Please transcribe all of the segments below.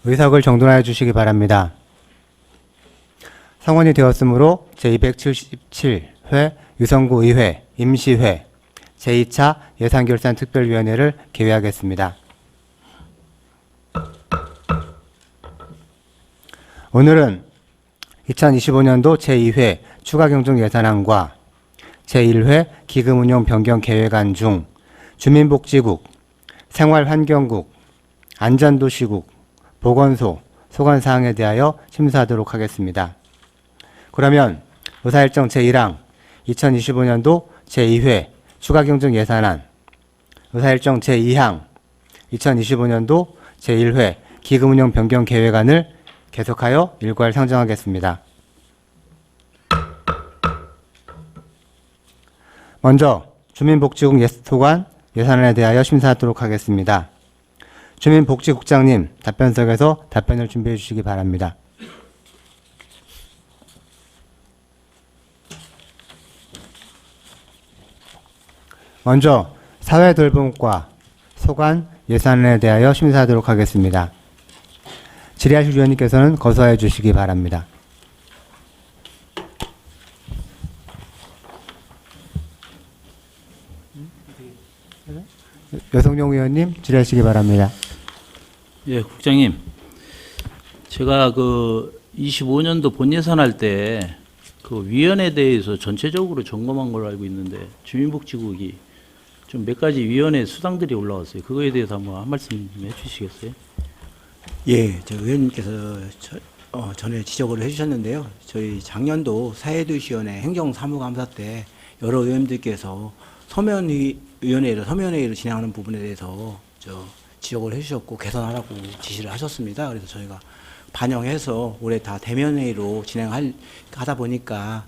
의석을 정돈하여 주시기 바랍니다. 성원이 되었으므로 제277회 유성구 의회 임시회 제2차 예산결산 특별위원회를 개회하겠습니다. 오늘은 2025년도 제2회 추가경정예산안과 제1회 기금운용 변경 계획안 중 주민복지국, 생활환경국, 안전도시국, 보건소, 소관사항에 대하여 심사하도록 하겠습니다. 그러면 의사일정 제1항 2025년도 제2회 추가경정예산안, 의사일정 제2항 2025년도 제1회 기금운용 변경 계획안을 계속하여 일괄 상정하겠습니다. 먼저 주민복지국 소관 예산안에 대하여 심사하도록 하겠습니다. 주민복지국장님 답변석에서 답변을 준비해 주시기 바랍니다. 먼저 사회돌봄과 소관 예산안에 대하여 심사하도록 하겠습니다. 질의하실 위원님께서는 거소하여 주시기 바랍니다. 여성용 의원님 질의하시기 바랍니다. 예, 국장님. 제가 그 25년도 본 예산할 때 그 위원회에 대해서 전체적으로 점검한 걸로 알고 있는데 주민복지국이 좀 몇 가지 위원회 수당들이 올라왔어요. 그거에 대해서 한번 한 말씀 좀 해주시겠어요? 예, 저 의원님께서 전에 지적을 해주셨는데요. 저희 작년도 사회도시위원회 행정사무감사 때 여러 의원님들께서 서면회의로 진행하는 부분에 대해서 지적을 해주셨고 개선하라고 지시를 하셨습니다. 그래서 저희가 반영해서 올해 다 대면회의로 하다 보니까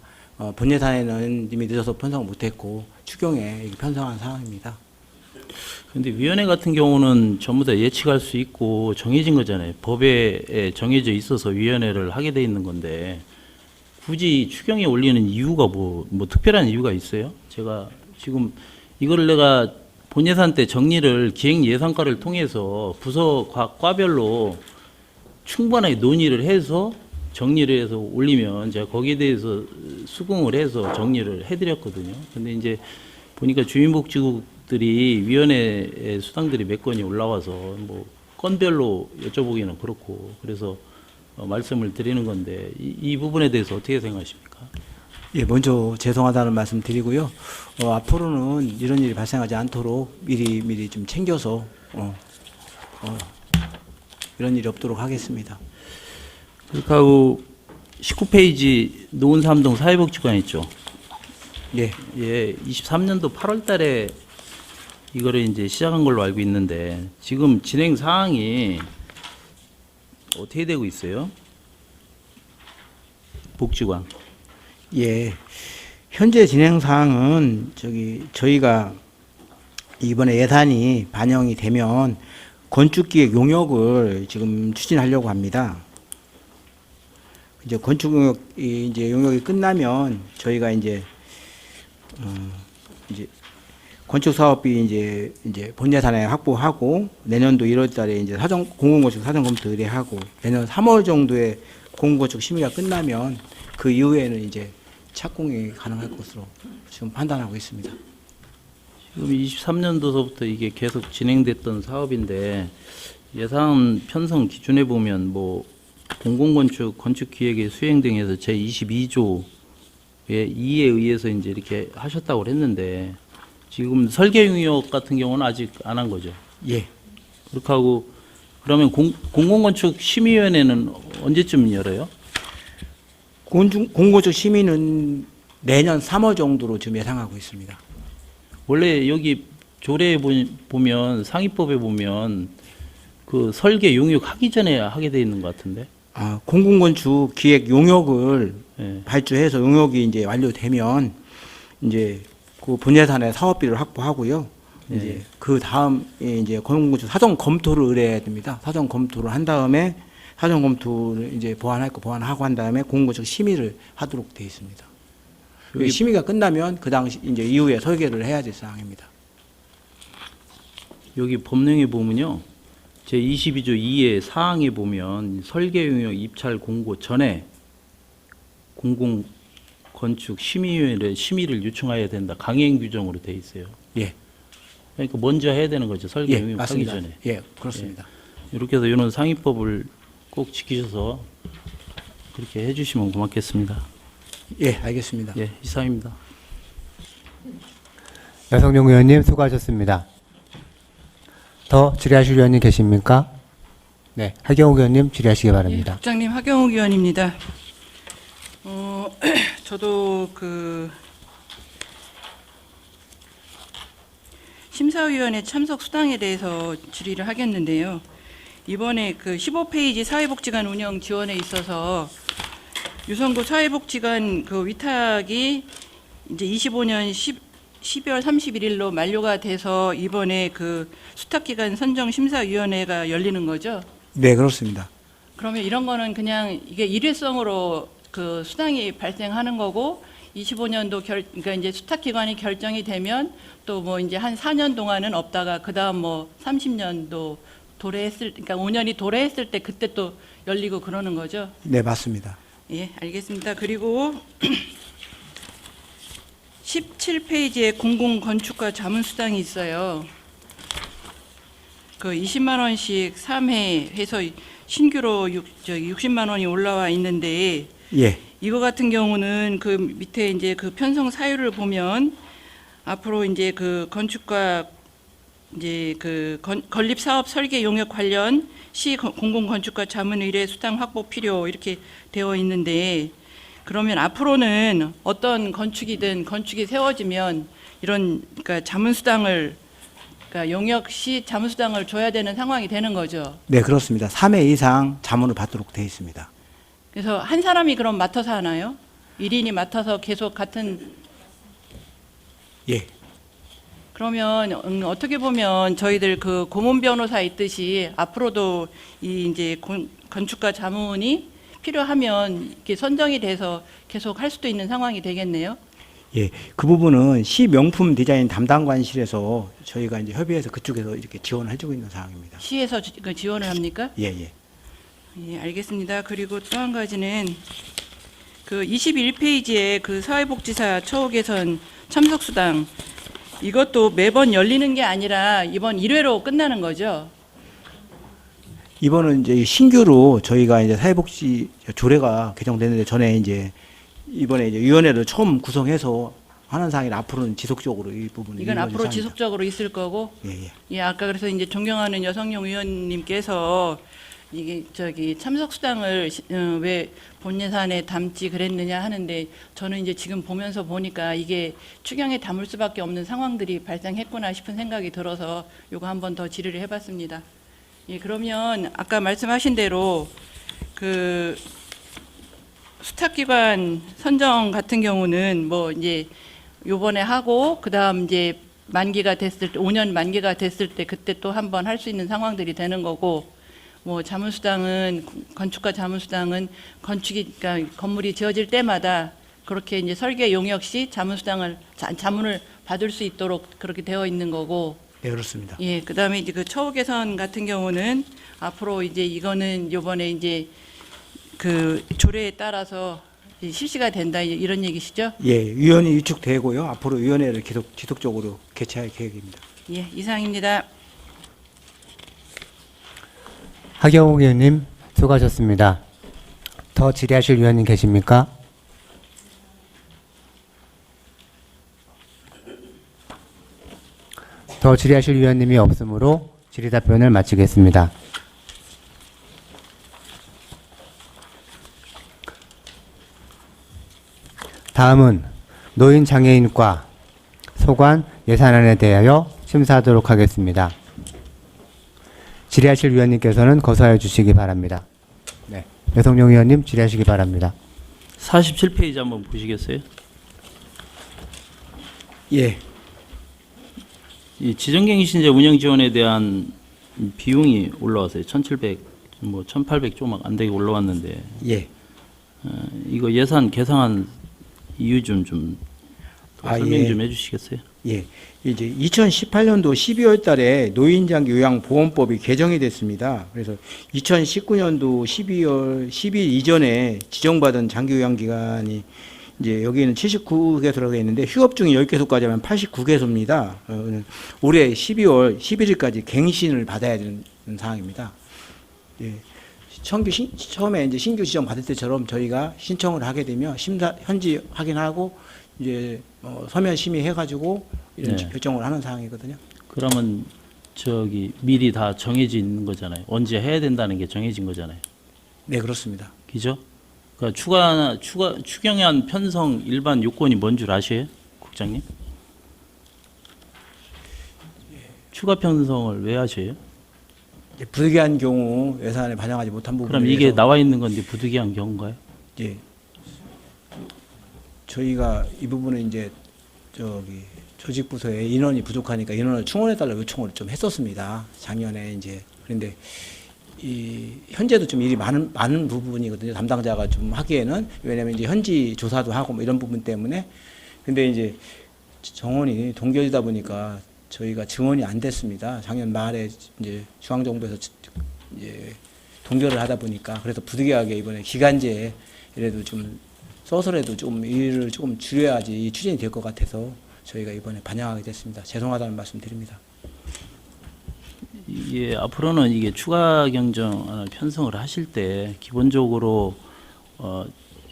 본 예산에는 이미 늦어서 편성을 못했고 추경에 편성한 상황입니다. 근데 위원회 같은 경우는 전부 다 예측할 수 있고 정해진 거잖아요. 법에 정해져 있어서 위원회를 하게 돼 있는 건데 굳이 추경에 올리는 이유가 뭐 특별한 이유가 있어요? 제가 지금 이거를 내가 본 예산 때 정리를 기획 예산과를 통해서 부서 과별로 충분하게 논의를 해서 정리를 해서 올리면 제가 거기에 대해서 수긍을 해서 정리를 해드렸거든요. 근데 이제 보니까 주민복지국들이 위원회 수당들이 몇 건이 올라와서 뭐 건별로 여쭤보기는 그렇고 그래서 말씀을 드리는 건데 이 부분에 대해서 어떻게 생각하십니까? 예, 먼저 죄송하다는 말씀 드리고요. 앞으로는 이런 일이 발생하지 않도록 미리 좀 챙겨서 이런 일이 없도록 하겠습니다. 그리고 19페이지 노은삼동 사회복지관 있죠? 예. 예, 23년도 8월 달에 이거를 이제 시작한 걸로 알고 있는데 지금 진행 사항이 어떻게 되고 있어요? 복지관. 예. 현재 진행 사항은 저희가 이번에 예산이 반영이 되면 건축기획 용역을 지금 추진하려고 합니다. 이제 건축 용역이 끝나면 저희가 이제 건축 사업비 이제 본 예산에 확보하고 내년도 1월달에 이제 공공건축 사전 검토 의뢰하고 내년 3월 정도에 공공건축 심의가 끝나면 그 이후에는 이제 착공이 가능할 것으로 지금 판단하고 있습니다. 지금 23년도서부터 이게 계속 진행됐던 사업인데 예산 편성 기준에 보면 뭐 공공건축 건축기획의 수행 등에서 제22조의 2에 의해서 이제 이렇게 하셨다고 했는데 지금 설계 용역 같은 경우는 아직 안 한 거죠. 예. 그렇게 하고 그러면 공공건축 심의위원회는 언제쯤 열어요? 공공건축 심의는 내년 3월 정도로 지금 예상하고 있습니다. 원래 여기 조례에 보면 상위법에 보면 그 설계 용역 하기 전에 하게 돼 있는 것 같은데. 공공건축 기획 용역을 예. 발주해서 용역이 이제 완료되면 이제 그 본예산에 사업비를 확보하고요. 예. 이제 그 다음 이제 공공건축 사전 검토를 의뢰해야 됩니다. 사전 검토를 한 다음에 사전 검토를 이제 보완할 거 보완하고 한 다음에 공공건축 심의를 하도록 되어 있습니다. 여기 심의가 끝나면 그 당시 이제 이후에 설계를 해야 될 사항입니다. 여기 법령에 보면요. 제22조 2의 사항에 보면 설계 용역 입찰 공고 전에 공공건축 심의위원회 심의를 요청해야 된다. 강행 규정으로 돼 있어요. 예. 그러니까 먼저 해야 되는 거죠. 설계 예, 용역하기 맞습니다. 전에. 예, 그렇습니다. 이렇게 해서 이런 상위법을 꼭 지키셔서 그렇게 해주시면 고맙겠습니다. 예, 알겠습니다. 예, 이상입니다. 여성용 의원님 수고하셨습니다. 더 질의하실 의원님 계십니까? 네, 하경욱 의원님 질의하시기 예, 바랍니다. 국장님 하경욱 의원입니다. 저도 심사위원회 참석 수당에 대해서 질의를 하겠는데요. 이번에 15페이지 사회복지관 운영 지원에 있어서 유성구 사회복지관 위탁이 이제 25년 12월 31일로 만료가 돼서 이번에 수탁기관 선정심사위원회가 열리는 거죠. 네, 그렇습니다. 그러면 이런 거는 그냥 이게 일회성으로 수당이 발생하는 거고 25년도 그러니까 이제 수탁기관이 결정이 되면 또 뭐 이제 한 4년 동안은 없다가 그다음 뭐 30년도 그러니까 5년이 도래했을 때 그때 또 열리고 그러는 거죠. 네, 맞습니다. 예, 알겠습니다. 그리고 17페이지에 공공건축과 자문수당이 있어요. 20만 원씩 3회 해서 신규로 60만 원이 올라와 있는데 예. 이거 같은 경우는 밑에 이제 편성 사유를 보면 앞으로 이제 건축과 이제 건립 사업 설계 용역 관련 시 공공건축과 자문 의뢰 수당 확보 필요 이렇게 되어 있는데 그러면 앞으로는 어떤 건축이 세워지면 이런 그러니까 자문수당을 그러니까 용역 시 자문수당을 줘야 되는 상황이 되는 거죠. 네, 그렇습니다. 3회 이상 자문을 받도록 되어 있습니다. 그래서 한 사람이 그럼 맡아서 하나요? 1인이 맡아서 계속 같은 예. 그러면 어떻게 보면 저희들 고문 변호사 있듯이 앞으로도 이제 건축가 자문이 필요하면 이렇게 선정이 돼서 계속 할 수도 있는 상황이 되겠네요. 예. 그 부분은 시 명품 디자인 담당관실에서 저희가 이제 협의해서 그쪽에서 이렇게 지원을 해주고 있는 상황입니다. 시에서 지원을 합니까? 예, 예. 예, 알겠습니다. 그리고 또 한 가지는 21페이지에 사회복지사 처우 개선 참석수당 이것도 매번 열리는 게 아니라 이번 1회로 끝나는 거죠. 이번은 이제 신규로 저희가 이제 사회복지 조례가 개정되는데 전에 이제 이번에 이제 위원회를 처음 구성해서 하는 상황이라 앞으로는 지속적으로 이 부분이 이건 앞으로 상황입니다. 지속적으로 있을 거고. 예, 예. 예, 아까 그래서 이제 존경하는 여성용 의원님께서 이게 참석 수당을 왜 본 예산에 담지 그랬느냐 하는데 저는 이제 지금 보면서 보니까 이게 추경에 담을 수밖에 없는 상황들이 발생했구나 싶은 생각이 들어서 요거 한번 더 질의를 해봤습니다. 예, 그러면 아까 말씀하신 대로 수탁기관 선정 같은 경우는 뭐 이제 요번에 하고 그다음 이제 만기가 됐을 때 5년 만기가 됐을 때 그때 또 한번 할 수 있는 상황들이 되는 거고 뭐 자문수당은 건축가 자문수당은 그러니까 건물이 지어질 때마다 그렇게 이제 설계 용역 시 자문수당을 자문을 받을 수 있도록 그렇게 되어 있는 거고. 네, 그렇습니다. 예, 그다음에 이제 처우 개선 같은 경우는 앞으로 이제 이거는 요번에 이제 조례에 따라서 실시가 된다 이런 얘기시죠? 예, 위원이 위축되고요. 앞으로 위원회를 계속 지속적으로 개최할 계획입니다. 예, 이상입니다. 하경욱 의원님 수고하셨습니다. 더 질의하실 의원님 계십니까? 더 질의하실 의원님이 없으므로 질의 답변을 마치겠습니다. 다음은 노인장애인과 소관 예산안에 대하여 심사하도록 하겠습니다. 질의하실 위원님께서는 거소하여 주시기 바랍니다. 네, 여성용 의원님 질의하시기 바랍니다. 47페이지 한번 보시겠어요? 예. 이 지정경신제 운영 지원에 대한 비용이 올라왔어요. 1,700, 뭐 1,800 조금 안 되게 올라왔는데 예. 이거 예산 계상한 이유 좀 설명 예. 좀 해주시겠어요? 예. 이제 2018년도 12월 달에 노인장기 요양보험법이 개정이 됐습니다. 그래서 2019년도 12월 10일 이전에 지정받은 장기 요양기관이 이제 여기는 79개소라고 있는데 휴업 중인 10개소까지 하면 89개소입니다. 올해 12월 11일까지 갱신을 받아야 되는 상황입니다. 예. 처음에 이제 신규 지정 받을 때처럼 저희가 신청을 하게 되면 현지 확인하고 이제 서면 심의해가지고 이런 네. 결정을 하는 상황이거든요. 그러면 저기 미리 다 정해져 있는 거잖아요. 언제 해야 된다는 게 정해진 거잖아요. 네, 그렇습니다. 그죠? 그러니까 추경안 편성 일반 요건이 뭔 줄 아세요, 국장님? 추가 편성을 왜 하셔요? 이제 부득이한 경우 예산에 반영하지 못한 부분에 그럼 이게 나와 있는 건데 부득이한 경우인가요? 예. 저희가 이 부분은 이제 저기 조직 부서에 인원이 부족하니까 인원을 충원해달라고 요청을 좀 했었습니다. 작년에 이제 그런데 이 현재도 좀 일이 많은 부분이거든요. 담당자가 좀 하기에는 왜냐하면 이제 현지 조사도 하고 뭐 이런 부분 때문에 근데 이제 정원이 동결이다 보니까 저희가 증원이 안 됐습니다. 작년 말에 이제 중앙정부에서 이제 동결을 하다 보니까 그래서 부득이하게 이번에 기간제에 이래도 좀 써서라도 좀 일을 조금 줄여야지 추진이 될 것 같아서 저희가 이번에 반영하게 됐습니다. 죄송하다는 말씀 드립니다. 이게 앞으로는 이게 추가 경정 편성을 하실 때 기본적으로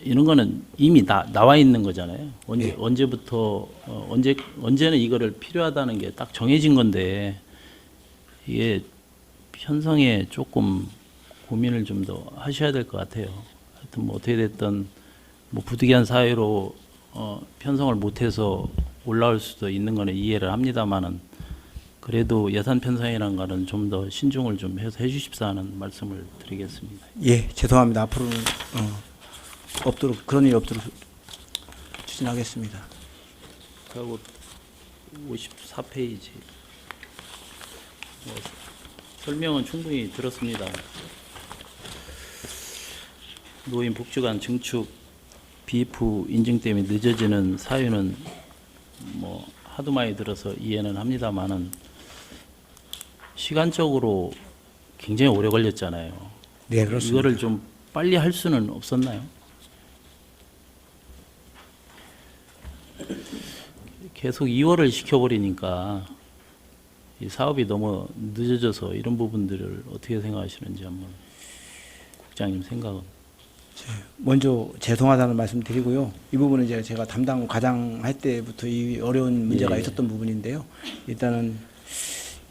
이런 거는 이미 나와 있는 거잖아요. 언제부터 언제는 이거를 필요하다는 게 딱 정해진 건데 이게 편성에 조금 고민을 좀 더 하셔야 될 것 같아요. 하여튼 뭐 어떻게 됐든 뭐 부득이한 사유로 편성을 못해서 올라올 수도 있는 거는 이해를 합니다만은 그래도 예산 편성이라는 거는 좀 더 신중을 좀 해서 해주십사 하는 말씀을 드리겠습니다. 예, 죄송합니다. 앞으로는 없도록 그런 일이 없도록 추진하겠습니다. 그리고 54페이지 설명은 충분히 들었습니다. 노인 복지관 증축 BF 인증 때문에 늦어지는 사유는 뭐 하도 많이 들어서 이해는 합니다만은 시간적으로 굉장히 오래 걸렸잖아요. 네, 그렇습니다. 이거를 좀 빨리 할 수는 없었나요? 계속 2월을 시켜버리니까 이 사업이 너무 늦어져서 이런 부분들을 어떻게 생각하시는지 한번 국장님 생각은. 먼저 죄송하다는 말씀 드리고요. 이 부분은 이제 제가 담당 과장 할 때부터 이 어려운 문제가 예. 있었던 부분인데요. 일단은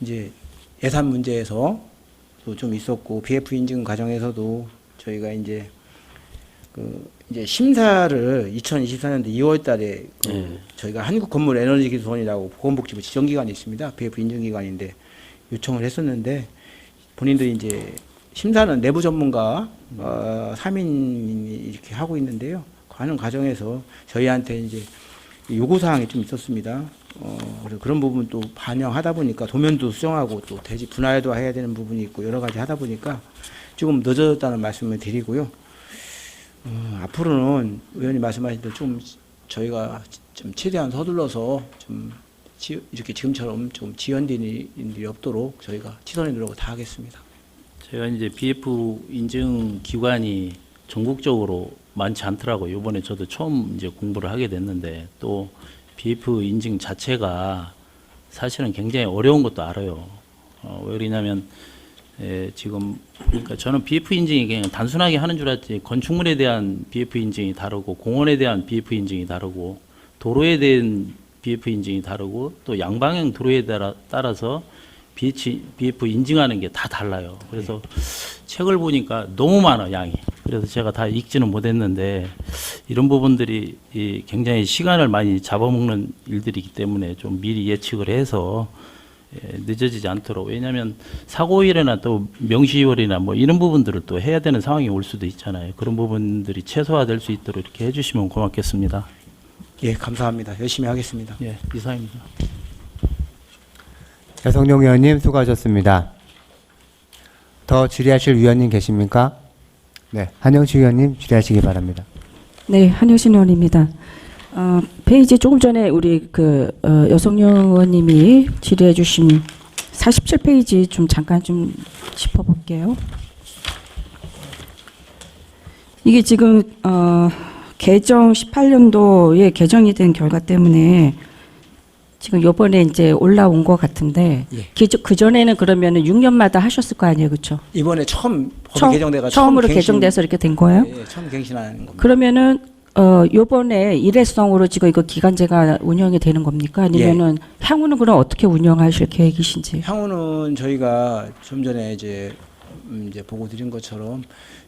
이제 예산 문제에서 또 좀 있었고 BF 인증 과정에서도 저희가 이제 이제 심사를 2024년도 2월 달에 예. 저희가 한국건물에너지기술원이라고 보건복지부 지정기관이 있습니다. BF 인증기관인데 요청을 했었는데 본인들이 이제 심사는 내부 전문가 3인이 이렇게 하고 있는데요. 하는 과정에서 저희한테 이제 요구사항이 좀 있었습니다. 그래서 그런 부분 또 반영하다 보니까 도면도 수정하고 또 대지 분할도 해야 되는 부분이 있고 여러 가지 하다 보니까 조금 늦어졌다는 말씀을 드리고요. 앞으로는 의원님 말씀하신 대로 좀 저희가 좀 최대한 서둘러서 좀 이렇게 지금처럼 좀 지연되는 일이 없도록 저희가 최선의 노력을 다하겠습니다. 제가 이제 BF 인증 기관이 전국적으로 많지 않더라고요. 이번에 저도 처음 이제 공부를 하게 됐는데 또 BF 인증 자체가 사실은 굉장히 어려운 것도 알아요. 왜 그러냐면 지금 그러니까 저는 BF 인증이 그냥 단순하게 하는 줄 알았지 건축물에 대한 BF 인증이 다르고 공원에 대한 BF 인증이 다르고 도로에 대한 BF 인증이 다르고 또 양방향 도로에 따라서 BF 인증하는 게 다 달라요. 그래서 책을 보니까 너무 많아 양이. 그래서 제가 다 읽지는 못했는데 이런 부분들이 굉장히 시간을 많이 잡아먹는 일들이기 때문에 좀 미리 예측을 해서 늦어지지 않도록 왜냐하면 사고일이나 또 명시월이나 뭐 이런 부분들을 또 해야 되는 상황이 올 수도 있잖아요. 그런 부분들이 최소화될 수 있도록 이렇게 해주시면 고맙겠습니다. 예, 감사합니다. 열심히 하겠습니다. 예, 이상입니다. 배성룡 의원님 수고하셨습니다. 더 질의하실 위원님 계십니까? 네, 한영식 의원님 질의하시기 바랍니다. 네, 한효신 의원입니다. 페이지 조금 전에 우리 여성영 의원님이 질의해 주신 47페이지 좀 잠깐 좀 짚어볼게요. 이게 지금 개정 18년도에 개정이 된 결과 때문에 지금 요번에 이제 올라온 것 같은데 예. 그 전에는 그러면은 6년마다 하셨을 거 아니에요, 그렇죠? 이번에 처음 법이 개정돼가 처음으로 갱신- 개정돼서 이렇게 된 거예요? 예, 처음 갱신하는 겁니다. 그러면은 요번에 일회성으로 지금 이거 기간제가 운영이 되는 겁니까? 아니면은 향후는 그럼 어떻게 운영하실 계획이신지? 향후는 저희가 좀 전에 이제 보고 드린 것처럼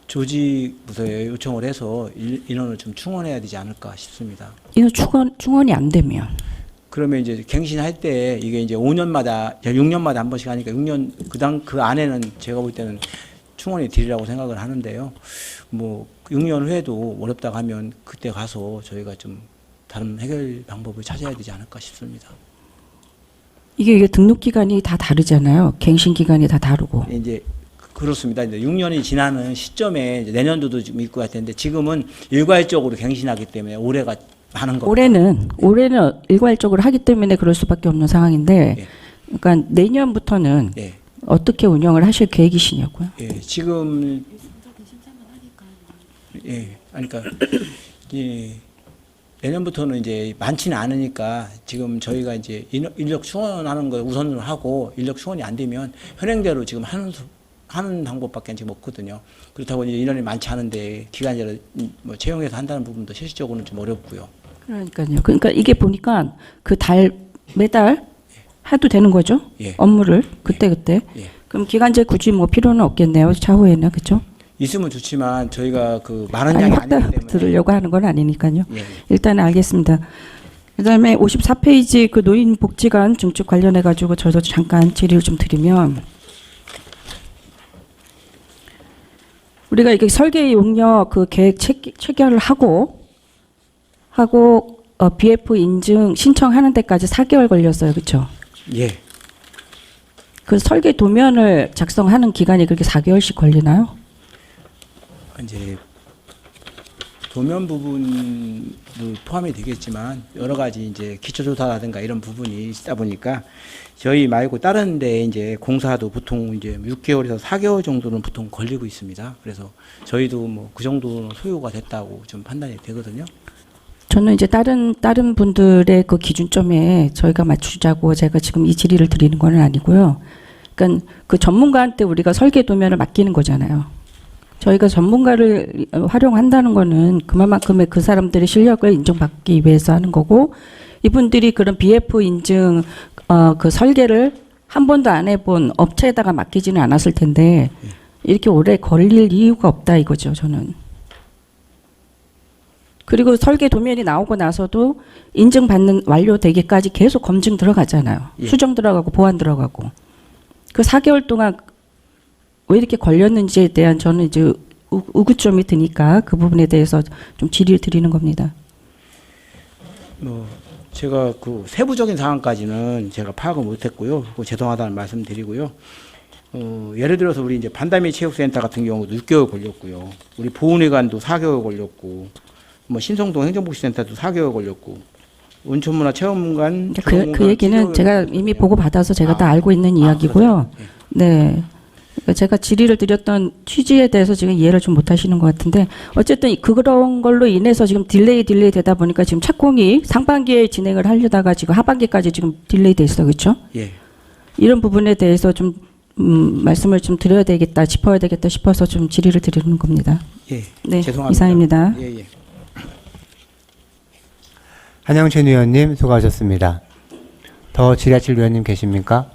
조직 부서에 요청을 해서 인원을 좀 충원해야 되지 않을까 싶습니다. 이거 충원이 안 되면 그러면 이제 갱신할 때 이게 이제 5년마다 6년마다 한 번씩 하니까 6년 그 안에는 제가 볼 때는 충원이 되리라고 생각을 하는데요. 뭐 6년 후에도 어렵다고 하면 그때 가서 저희가 좀 다른 해결 방법을 찾아야 되지 않을까 싶습니다. 이게 등록 기간이 다 다르잖아요. 갱신 기간이 다 다르고. 이제 그렇습니다. 이제 6년이 지나는 시점에 이제 내년도도 좀 있고 할 텐데 지금은 일괄적으로 갱신하기 때문에 올해가 하는 거. 올해는 일괄적으로 하기 때문에 그럴 수밖에 없는 상황인데, 예. 그러니까 내년부터는 예. 어떻게 운영을 하실 계획이시냐고요? 예. 지금 예. 그러니까 예. 내년부터는 이제 많지는 않으니까 지금 저희가 이제 인력 충원하는 걸 우선으로 하고 인력 충원이 안 되면 현행대로 지금 하는 방법밖에 지금 없거든요. 그렇다고 이제 인원이 많지 않은데 기간제를 뭐 채용해서 한다는 부분도 실질적으로는 좀 어렵고요. 그러니까요. 그러니까 이게 보니까 매달 해도 되는 거죠? 예. 업무를 그때. 예. 그럼 기간제 굳이 뭐 필요는 없겠네요. 차후에는 그렇죠? 있으면 좋지만 저희가 그 많은 아니 양이 확대 아니기 때문에 들으려고 하는 건 아니니까요. 예. 일단 알겠습니다. 그다음에 54페이지 그 노인복지관 증축 관련해 가지고 저도 잠깐 질의를 좀 드리면, 우리가 이게 설계 용역 그 계획 체결을 하고 BF 인증 신청하는 데까지 4개월 걸렸어요, 그렇죠? 예. 그 설계 도면을 작성하는 기간이 그렇게 4개월씩 걸리나요? 이제 도면 부분도 포함이 되겠지만 여러 가지 이제 기초조사라든가 이런 부분이 있다 보니까 저희 말고 다른 데 이제 공사도 보통 이제 6개월에서 4개월 정도는 보통 걸리고 있습니다. 그래서 저희도 뭐 그 정도는 소요가 됐다고 좀 판단이 되거든요. 저는 이제 다른 분들의 그 기준점에 저희가 맞추자고 제가 지금 이 질의를 드리는 건 아니고요. 그러니까 그 전문가한테 우리가 설계 도면을 맡기는 거잖아요. 저희가 전문가를 활용한다는 거는 그만큼의 그 사람들의 실력을 인정받기 위해서 하는 거고, 이분들이 그런 BF 인증 그 설계를 한 번도 안 해본 업체에다가 맡기지는 않았을 텐데 이렇게 오래 걸릴 이유가 없다 이거죠, 저는. 그리고 설계 도면이 나오고 나서도 인증받는 완료되기까지 계속 검증 들어가잖아요. 예. 수정 들어가고 보완 들어가고. 그 4개월 동안 왜 이렇게 걸렸는지에 대한 저는 이제 의구점이 드니까 그 부분에 대해서 좀 질의를 드리는 겁니다. 뭐 제가 그 세부적인 사항까지는 제가 파악을 못했고요. 죄송하다는 말씀드리고요. 예를 들어서 우리 이제 반다미 체육센터 같은 경우도 6개월 걸렸고요. 우리 보훈회관도 4개월 걸렸고, 뭐 신성동 행정복지센터도 4개월 걸렸고, 온천문화체험관 그 얘기는 제가 이미 보고 받아서 제가 다 알고 있는 이야기고요. 그러세요? 네. 그러니까 제가 질의를 드렸던 취지에 대해서 지금 이해를 좀 못하시는 것 같은데, 어쨌든 그런 걸로 인해서 지금 딜레이 되다 보니까 지금 착공이 상반기에 진행을 하려다가 지금 하반기까지 지금 딜레이 돼 있어, 그렇죠? 예. 이런 부분에 대해서 좀 말씀을 좀 드려야 되겠다, 짚어야 되겠다 싶어서 좀 질의를 드리는 겁니다. 예. 네, 죄송합니다. 이상입니다. 예, 예. 한영진 의원님 수고하셨습니다. 더 질의하실 의원님 계십니까?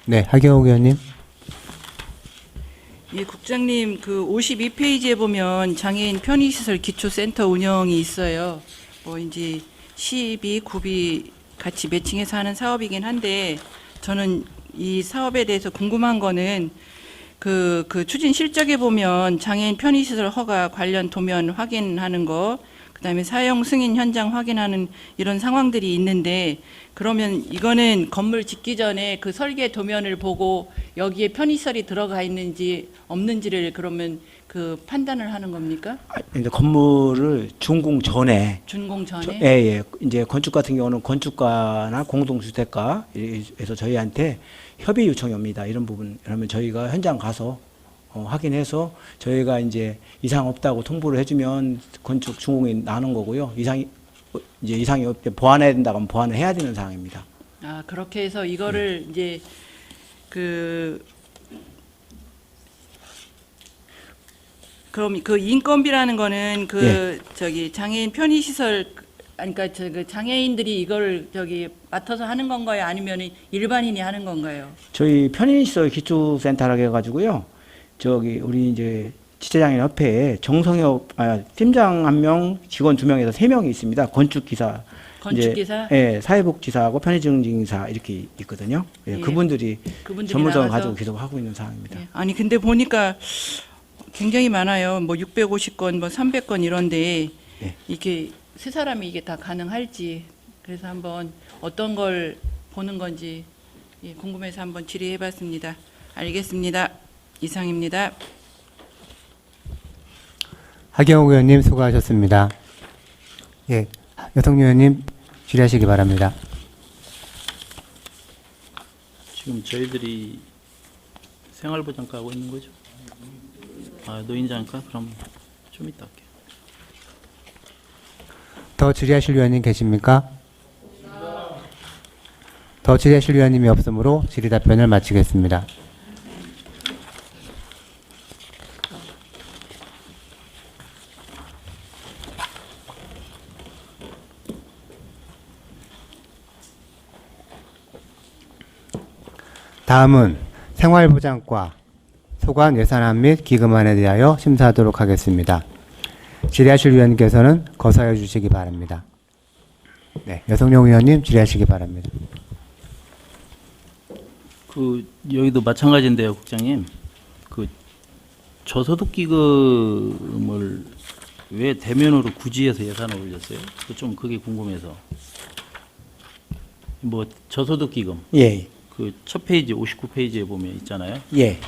네, 하경욱 의원님. 예, 국장님, 그 52페이지에 보면 장애인 편의시설 기초센터 운영이 있어요. 뭐 이제 시비, 구비 같이 매칭해서 하는 사업이긴 한데, 저는 이 사업에 대해서 궁금한 거는 그 추진 실적에 보면 장애인 편의시설 허가 관련 도면 확인하는 거, 그다음에 사용 승인 현장 확인하는 이런 상황들이 있는데, 그러면 이거는 건물 짓기 전에 그 설계 도면을 보고 여기에 편의시설이 들어가 있는지 없는지를 그러면 그 판단을 하는 겁니까? 이제 건물을 준공 전에 준공 전에? 예, 예. 이제 건축 같은 경우는 건축가나 공동주택가에서 저희한테 협의 요청이 옵니다. 이런 부분. 그러면 저희가 현장 가서 확인해서 저희가 이제 이상 없다고 통보를 해주면 건축 준공이 나는 거고요. 이상이 없대 보완해야 된다고 하면 보완을 해야 되는 상황입니다. 아, 그렇게 해서 이거를 이제 그럼 그 인건비라는 거는 저기 장애인 편의 시설 아니 그러니까 그 장애인들이 이걸 저기 맡아서 하는 건가요? 아니면 일반인이 하는 건가요? 저희 편의시설 기초센터라고 해가지고요. 저기 우리 이제 지체장애인 협회에 팀장 1명, 직원 2명에서 3명이 있습니다. 건축기사, 건축기사? 예, 사회복지사하고 편의증진사 이렇게 있거든요. 예, 예. 그분들이 그분들이 전문성을 나가서? 가지고 계속 하고 있는 상황입니다. 예. 아니 근데 보니까 굉장히 많아요. 뭐 650건, 뭐 300건 이런데 예. 이게 세 사람이 이게 다 가능할지 그래서 한번 어떤 걸 보는 건지 궁금해서 한번 질의해봤습니다. 알겠습니다. 이상입니다. 하경욱 의원님 수고하셨습니다. 예, 여성유 의원님 질의하시기 바랍니다. 지금 저희들이 생활보장가 하고 있는 거죠? 아, 노인장가? 그럼 좀 이따 할게요. 더 질의하실 의원님 계십니까? 더 질의하실 의원님이 없으므로 질의 답변을 마치겠습니다. 다음은 생활보장과 소관 예산안 및 기금안에 대하여 심사하도록 하겠습니다. 질의하실 위원님께서는 거사해 주시기 바랍니다. 네, 여성용 의원님 질의하시기 바랍니다. 여기도 마찬가지인데요, 국장님. 저소득 기금을 왜 대면으로 굳이 해서 예산을 올렸어요? 그게 궁금해서. 뭐 저소득 기금 예, 첫 페이지 59페이지에 보면 있잖아요. 예,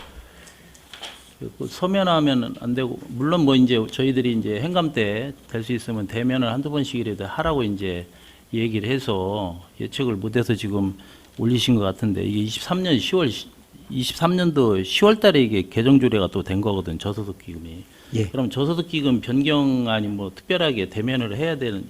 서면하면 안 되고 물론 뭐 이제 저희들이 이제 행감 때 될 수 있으면 대면을 한두 번씩이라도 하라고 이제 얘기를 해서 예측을 못해서 지금 올리신 것 같은데 이게 23년도 10월 달에 이게 개정 조례가 또 된 거거든 저소득 기금이. 예. 그럼 저소득 기금 변경안이 뭐 특별하게 대면을 해야 되는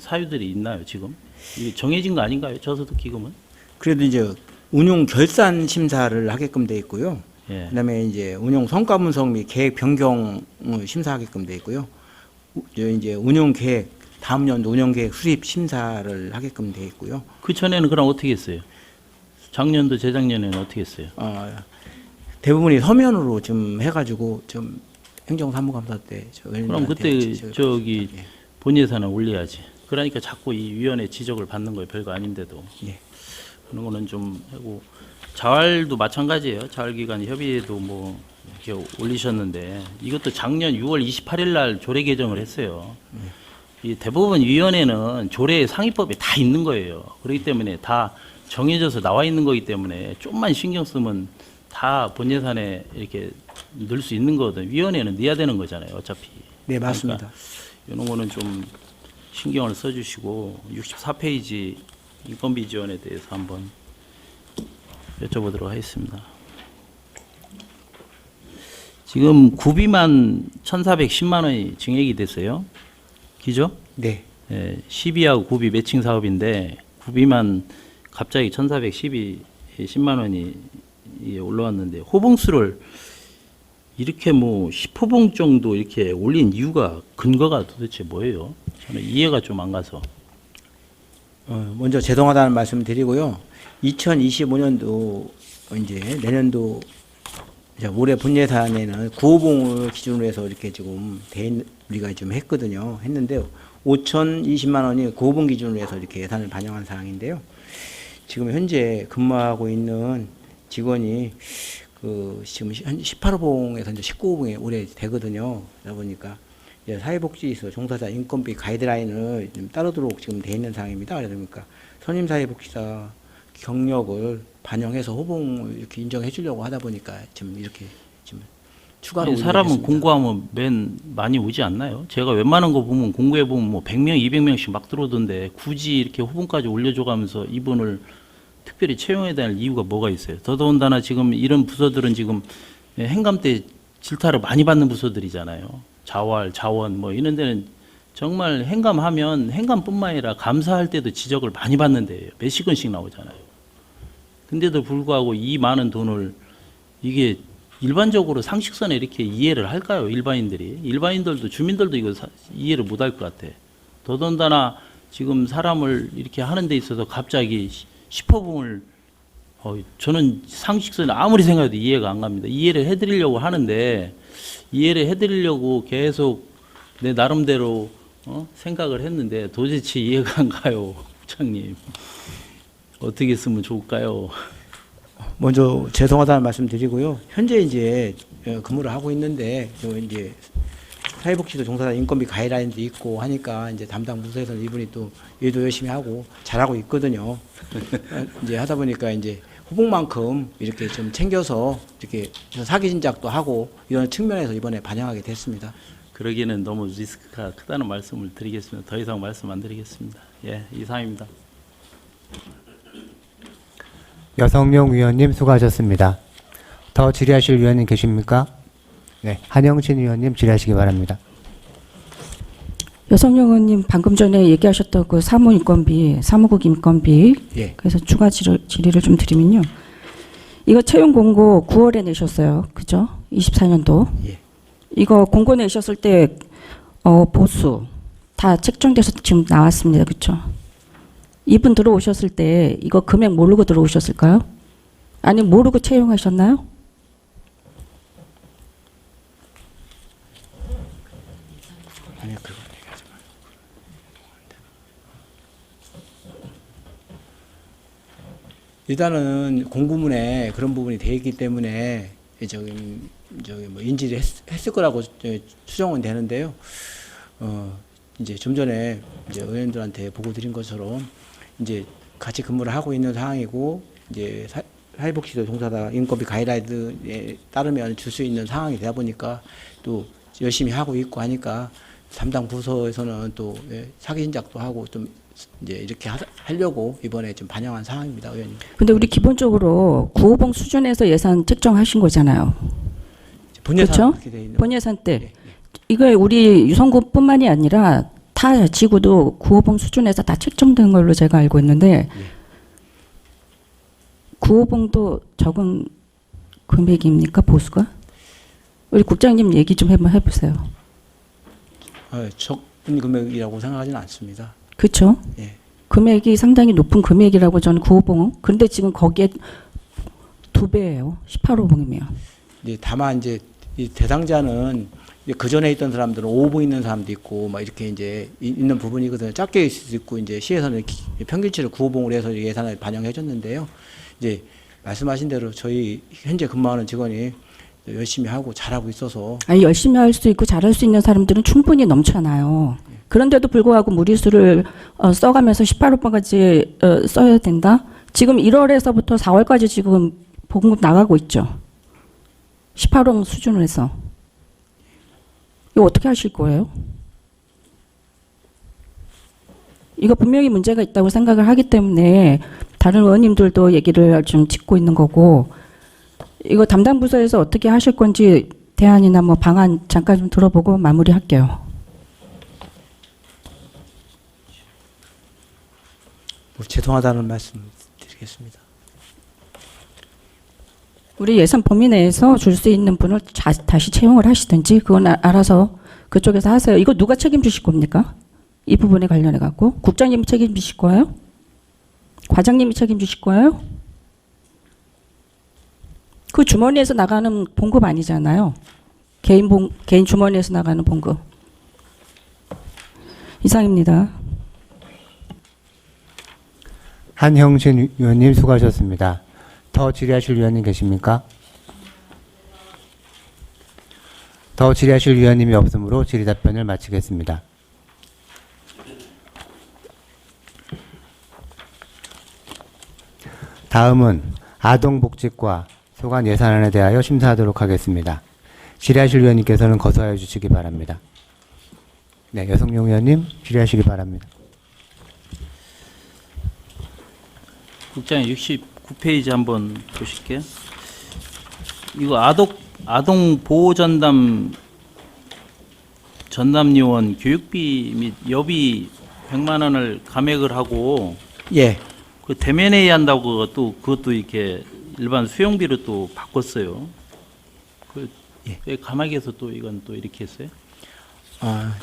사유들이 있나요 지금? 이게 정해진 거 아닌가요 저소득 기금은? 그래도 이제 운용 결산 심사를 하게끔 돼 있고요. 예. 그다음에 이제 운용 성과 분석 및 계획 변경을 심사하게끔 돼 있고요. 이제 운용 계획 다음 연도 운영 계획 수립 심사를 하게끔 돼 있고요. 그 전에는 그럼 어떻게 했어요? 작년도 재작년에는 어떻게 했어요? 대부분이 서면으로 좀 해가지고 좀 행정사무감사 때 그럼 그때 저기 본 예산을 올려야지. 그러니까 자꾸 이 위원회 지적을 받는 거예요. 별거 아닌데도. 예. 그런 거는 좀 하고 자활도 마찬가지예요. 자활기관 협의회도 뭐 이렇게 올리셨는데 이것도 작년 6월 28일 날 조례 개정을 했어요. 이 대부분 위원회는 조례 상위법에 다 있는 거예요. 그렇기 때문에 다 정해져서 나와 있는 거기 때문에 좀만 신경 쓰면 다 본 예산에 이렇게 넣을 수 있는 거거든. 위원회는 넣어야 되는 거잖아요. 어차피. 네, 맞습니다. 이런 거는 좀 신경을 써주시고 64페이지 인건비 지원에 대해서 한번 여쭤보도록 하겠습니다. 지금 구비만 1,410만 원이 증액이 됐어요. 기죠? 네. 12하고 구비 매칭 사업인데 구비만 갑자기 1,410만 원이 올라왔는데 호봉수를 이렇게 뭐 10호봉 정도 이렇게 올린 이유가 근거가 도대체 뭐예요? 저는 이해가 좀 안 가서. 먼저 죄송하다는 말씀 드리고요. 2025년도 이제 내년도 이제 올해 본 예산에는 9호봉을 기준으로 해서 이렇게 지금 우리가 좀 했는데 5,020만 원이 9호봉 기준으로 해서 이렇게 예산을 반영한 사항인데요. 지금 현재 근무하고 있는 직원이 지금 한 18호봉에서 이제 19호봉에 올해 되거든요. 그러다 보니까 이제 사회복지에서 종사자 인건비 가이드라인을 좀 따르도록 지금 돼 있는 상황입니다. 그러니까 선임 사회복지사 경력을 반영해서 호봉을 이렇게 인정해 주려고 하다 보니까 지금 이렇게 지금 추가로 아니, 사람은 올리겠습니다. 공고하면 맨 많이 오지 않나요? 제가 웬만한 거 보면 공고해 보면 뭐 100명, 200명씩 막 들어오던데 굳이 이렇게 후보까지 올려줘가면서 이분을 특별히 채용해야 될 이유가 뭐가 있어요? 더더군다나 지금 이런 부서들은 지금 행감 때 질타를 많이 받는 부서들이잖아요. 자활, 자원 뭐 이런 데는 정말 행감하면 행감뿐만 아니라 감사할 때도 지적을 많이 받는데요. 몇십 건씩 나오잖아요. 근데도 불구하고 이 많은 돈을 이게 일반적으로 상식선에 이렇게 이해를 할까요? 일반인들이. 일반인들도 주민들도 이거 이해를 못 할 것 같아. 더더군다나 지금 사람을 이렇게 하는 데 있어서 갑자기 10호봉을 저는 상식선에 아무리 생각해도 이해가 안 갑니다. 이해를 해드리려고 하는데 이해를 해드리려고 계속 내 나름대로 생각을 했는데 도대체 이해가 안 가요. 국장님. 어떻게 쓰면 좋을까요? 먼저 죄송하다는 말씀 드리고요. 현재 이제 근무를 하고 있는데 이제 사회복지도 종사자 인건비 가이드라인도 있고 하니까 이제 담당 부서에서는 이분이 또 일도 열심히 하고 잘하고 있거든요. 이제 하다 보니까 이제 후보만큼 이렇게 좀 챙겨서 이렇게 사기 진작도 하고 이런 측면에서 이번에 반영하게 됐습니다. 그러기에는 너무 리스크가 크다는 말씀을 드리겠습니다. 더 이상 말씀 안 드리겠습니다. 예, 이상입니다. 여성용 위원님 수고하셨습니다. 더 질의하실 위원님 계십니까? 네, 한영신 위원님 질의하시기 바랍니다. 여성용 의원님 방금 전에 얘기하셨던 그 사무인건비, 사무국 인건비, 예. 그래서 추가 질의를 좀 드리면요. 이거 채용 공고 9월에 내셨어요. 그죠? 24년도. 예. 이거 공고 내셨을 때 보수 다 책정돼서 지금 나왔습니다. 그렇죠? 이분 들어오셨을 때 이거 금액 모르고 들어오셨을까요? 아니 모르고 채용하셨나요? 아니요, 그건 얘기하지 마. 일단은 공구문에 그런 부분이 돼 있기 때문에 저기 뭐 인지를 했을 거라고 추정은 되는데요. 이제 좀 전에 이제 의원들한테 보고 드린 것처럼 이제 같이 근무를 하고 있는 상황이고 이제 사회복지도 종사자 인건비 가이드라인에 따르면 줄 수 있는 상황이 되다 보니까 또 열심히 하고 있고 하니까 담당 부서에서는 또 사기 진작도 하고 좀 이제 이렇게 하려고 이번에 좀 반영한 상황입니다, 의원님. 근데 우리 기본적으로 구호봉 수준에서 예산 책정하신 거잖아요. 본예산 그렇죠? 그렇게 돼 있는. 본예산 때. 예, 이거 우리 유성구뿐만이 아니라 타 지구도 구호봉 수준에서 다 책정된 걸로 제가 알고 있는데 구호봉도 적은 금액입니까 보수가? 우리 국장님 얘기 좀 한번 해보세요. 적은 금액이라고 생각하지는 않습니다. 그렇죠? 예. 금액이 상당히 높은 금액이라고 저는 구호봉은. 그런데 지금 거기에 2배예요. 18호봉이면. 이제 다만 이제 이 대상자는 그 전에 있던 사람들은 5호 있는 사람도 있고 막 이렇게 이제 있는 부분이거든요. 작게 있을 수 있고 이제 시에서는 평균치를 9호봉으로 해서 예산을 반영해 줬는데요. 이제 말씀하신 대로 저희 현재 근무하는 직원이 열심히 하고 잘하고 있어서 아니 열심히 할 수 있고 잘할 수 있는 사람들은 충분히 넘쳐나요. 그런데도 불구하고 무리수를 써가면서 18호봉까지 써야 된다? 지금 1월에서부터 4월까지 지금 보급 나가고 있죠. 18호 수준으로 해서. 이거 어떻게 하실 거예요? 이거 분명히 문제가 있다고 생각을 하기 때문에 다른 의원님들도 얘기를 좀 짚고 있는 거고 이거 담당 부서에서 어떻게 하실 건지 대안이나 뭐 방안 잠깐 좀 들어보고 마무리할게요. 뭐 죄송하다는 말씀 드리겠습니다. 우리 예산 범위 내에서 줄 수 있는 분을 다시 채용을 하시든지 그건 알아서 그쪽에서 하세요. 이거 누가 책임지실 겁니까? 이 부분에 관련해 갖고 국장님이 책임지실 거예요? 과장님이 책임지실 거예요? 그 주머니에서 나가는 봉급 아니잖아요. 개인 주머니에서 나가는 봉급. 이상입니다. 한형신 위원님 수고하셨습니다. 더 질의하실 위원님 계십니까? 더 질의하실 위원님이 없으므로 질의 답변을 마치겠습니다. 다음은 아동복지과 소관 예산안에 대하여 심사하도록 하겠습니다. 질의하실 위원님께서는 거소하여 주시기 바랍니다. 네, 여성용 의원님 질의하시기 바랍니다. 국장님 69페이지 한번 보실게요. 이거 아동 보호 전담요원 교육비 및 여비 100만 원을 감액을 하고 예. 그 대면회의 한다고 그것도 이렇게 일반 수용비로 또 바꿨어요. 왜 감액해서 또 이건 또 이렇게 했어요?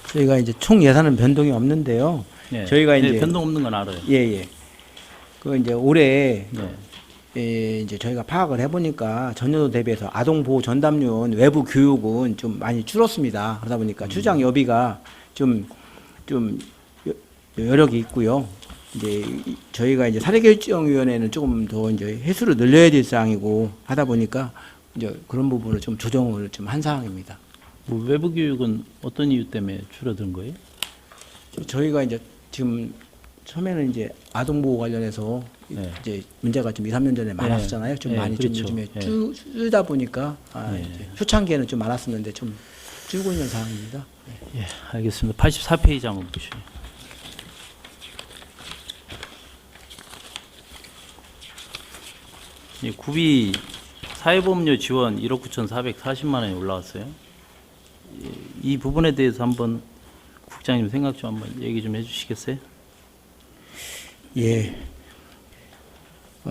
저희가 이제 총 예산은 변동이 없는데요. 네. 저희가 네, 이제 변동 없는 건 알아요. 예. 그 이제 올해 네. 이제 저희가 파악을 해보니까 전년도 대비해서 아동 보호 전담요원 외부 교육은 좀 많이 줄었습니다. 그러다 보니까 추장 여비가 좀 여력이 있고요. 이제 저희가 이제 사례결정위원회는 조금 더 이제 횟수를 늘려야 될 사항이고 하다 보니까 이제 그런 부분을 좀 조정을 좀 한 사항입니다. 뭐 외부 교육은 어떤 이유 때문에 줄어든 거예요? 저희가 이제 지금 처음에는 이제 아동 보호 관련해서 네. 이제 문제가 좀 2, 3년 전에 많았었잖아요. 좀 네, 많이 그렇죠. 좀 요즘에 네. 줄다 보니까 네. 이제 초창기에는 좀 많았었는데 좀 줄고 있는 상황입니다. 예, 알겠습니다. 84페이지 한번 보시죠. 구비 사회보험료 지원 1억 9,440만 원이 올라왔어요. 이 부분에 대해서 한번 국장님 생각 좀 한번 얘기 좀 해주시겠어요? 예.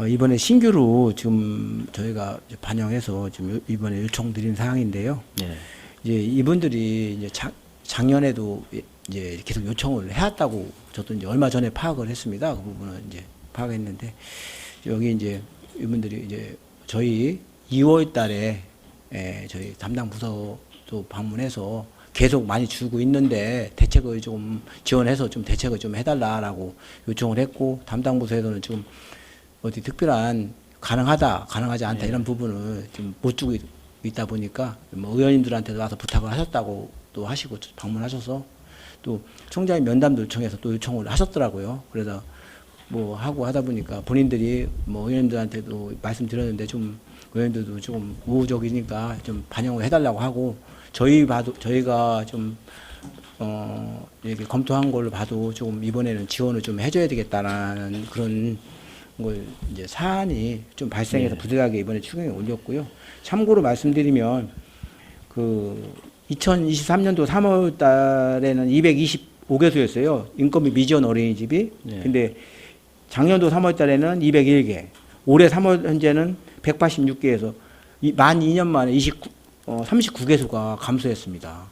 이번에 신규로 지금 저희가 이제 반영해서 지금 이번에 요청드린 사항인데요. 네. 이제 이분들이 이제 작년에도 이제 계속 요청을 해왔다고 저도 이제 얼마 전에 파악을 했습니다. 그 부분은 이제 파악했는데 여기 이제 이분들이 이제 저희 2월 달에 저희 담당 부서도 방문해서 계속 많이 주고 있는데 대책을 좀 지원해서 좀 대책을 좀 해달라라고 요청을 했고 담당 부서에서는 지금 어디 특별한 가능하지 않다 이런 부분을 좀 못 주고 있다 보니까 뭐 의원님들한테도 와서 부탁을 하셨다고 또 하시고 방문하셔서 또 총장이 면담도 요청해서 또 요청을 하셨더라고요. 그래서 뭐 하고 하다 보니까 본인들이 뭐 의원님들한테도 말씀드렸는데 좀 의원님들도 좀 우호적이니까 좀 반영을 해달라고 하고 저희가 좀 이렇게 검토한 걸로 봐도 조금 이번에는 지원을 좀 해줘야 되겠다라는 그런 걸 이제 사안이 좀 발생해서 부득이하게 이번에 추경에 올렸고요. 참고로 말씀드리면 그 2023년도 3월 달에는 225개소였어요. 인건비 미지원 어린이집이. 네. 근데 작년도 3월 달에는 201개. 올해 3월 현재는 186개에서 만 2년 만에 39개소가 감소했습니다.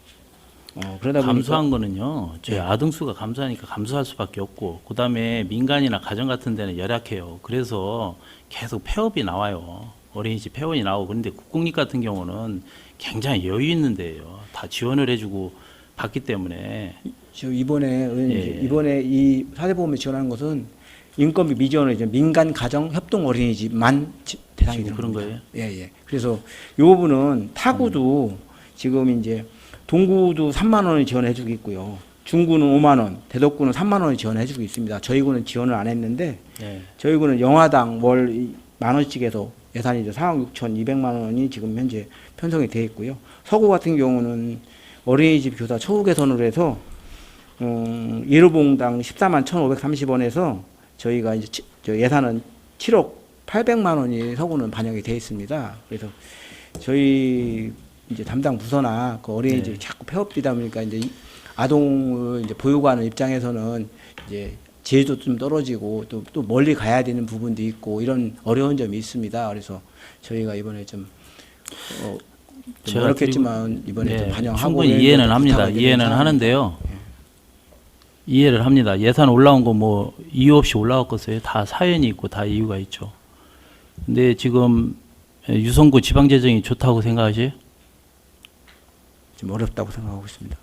그러다 보니까 감소한 거는요. 저희 네. 아동 수가 감소하니까 감소할 수밖에 없고, 그다음에 민간이나 가정 같은 데는 열악해요. 그래서 계속 폐업이 나와요. 어린이집 폐원이 나오고. 그런데 국공립 같은 경우는 굉장히 여유 있는 데예요. 다 지원을 해주고 받기 때문에. 지금 이번에 예. 이번에 이 사대보험에 지원하는 것은 인건비 미지원을 이제 민간 가정 협동 어린이집만 대상이 지금 되는 그런 겁니다. 거예요? 예. 그래서 이 부분은 타구도 지금 이제 동구도 3만 원을 지원해주고 있고요. 중구는 5만 원, 대덕구는 3만 원을 지원해주고 있습니다. 저희 구는 지원을 안 했는데 예. 저희 구는 영화당 월 만 원씩 해서 예산이 이제 4억 6,200만 원이 지금 현재 편성이 되어 있고요. 서구 같은 경우는 어린이집 교사 처우 개선으로 해서 1호봉당 14만 1,530원에서 저희가 이제 저 예산은 7억 800만 원이 서구는 반영이 되어 있습니다. 그래서 저희 이제 담당 부서나 그 어린이집이 자꾸 폐업되다 보니까 이제 아동을 이제 보육하는 입장에서는 이제 질도 좀 떨어지고 또 멀리 가야 되는 부분도 있고 이런 어려운 점이 있습니다. 그래서 저희가 이번에 좀 제가 어렵겠지만 이번에 좀 반영하고 충분히 이해는 합니다. 부탁을 드리는 이해는 사항입니다. 하는데요. 이해를 합니다. 예산 올라온 거 뭐 이유 없이 올라왔겠어요. 다 사연이 있고 다 이유가 있죠. 근데 지금 유성구 지방재정이 좋다고 생각하세요? 좀 어렵다고 생각하고 있습니다.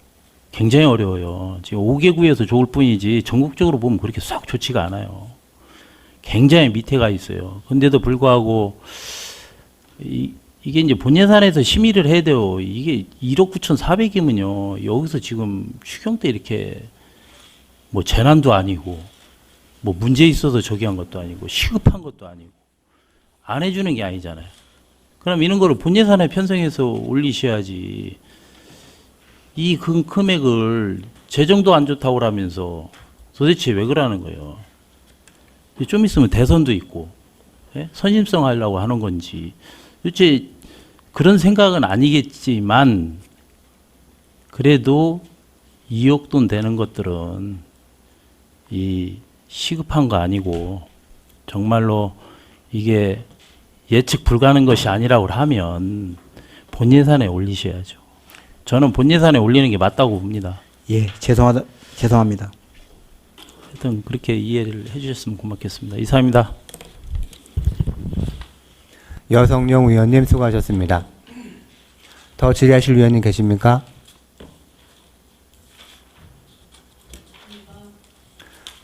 굉장히 어려워요. 지금 5개 구에서 좋을 뿐이지 전국적으로 보면 그렇게 썩 좋지가 않아요. 굉장히 밑에 가 있어요. 근데도 불구하고 이게 이제 본 예산에서 심의를 해야 돼요. 이게 1억 9,400이면요. 여기서 지금 추경 때 이렇게 뭐 재난도 아니고 뭐 문제 있어서 저기 한 것도 아니고 시급한 것도 아니고 안 해주는 게 아니잖아요. 그럼 이런 거를 본 예산에 편성해서 올리셔야지. 이 금액을 재정도 안 좋다고 하면서 도대체 왜 그러는 거예요? 좀 있으면 대선도 있고, 예? 선심성 하려고 하는 건지. 도대체 그런 생각은 아니겠지만, 그래도 2억 돈 되는 것들은 이 시급한 거 아니고, 정말로 이게 예측 불가능 것이 아니라고 하면 본 예산에 올리셔야죠. 저는 본 예산에 올리는 게 맞다고 봅니다. 예, 죄송합니다. 하여튼 그렇게 이해를 해주셨으면 고맙겠습니다. 이상입니다. 여성용 위원님 수고하셨습니다. 더 질의하실 위원님 계십니까?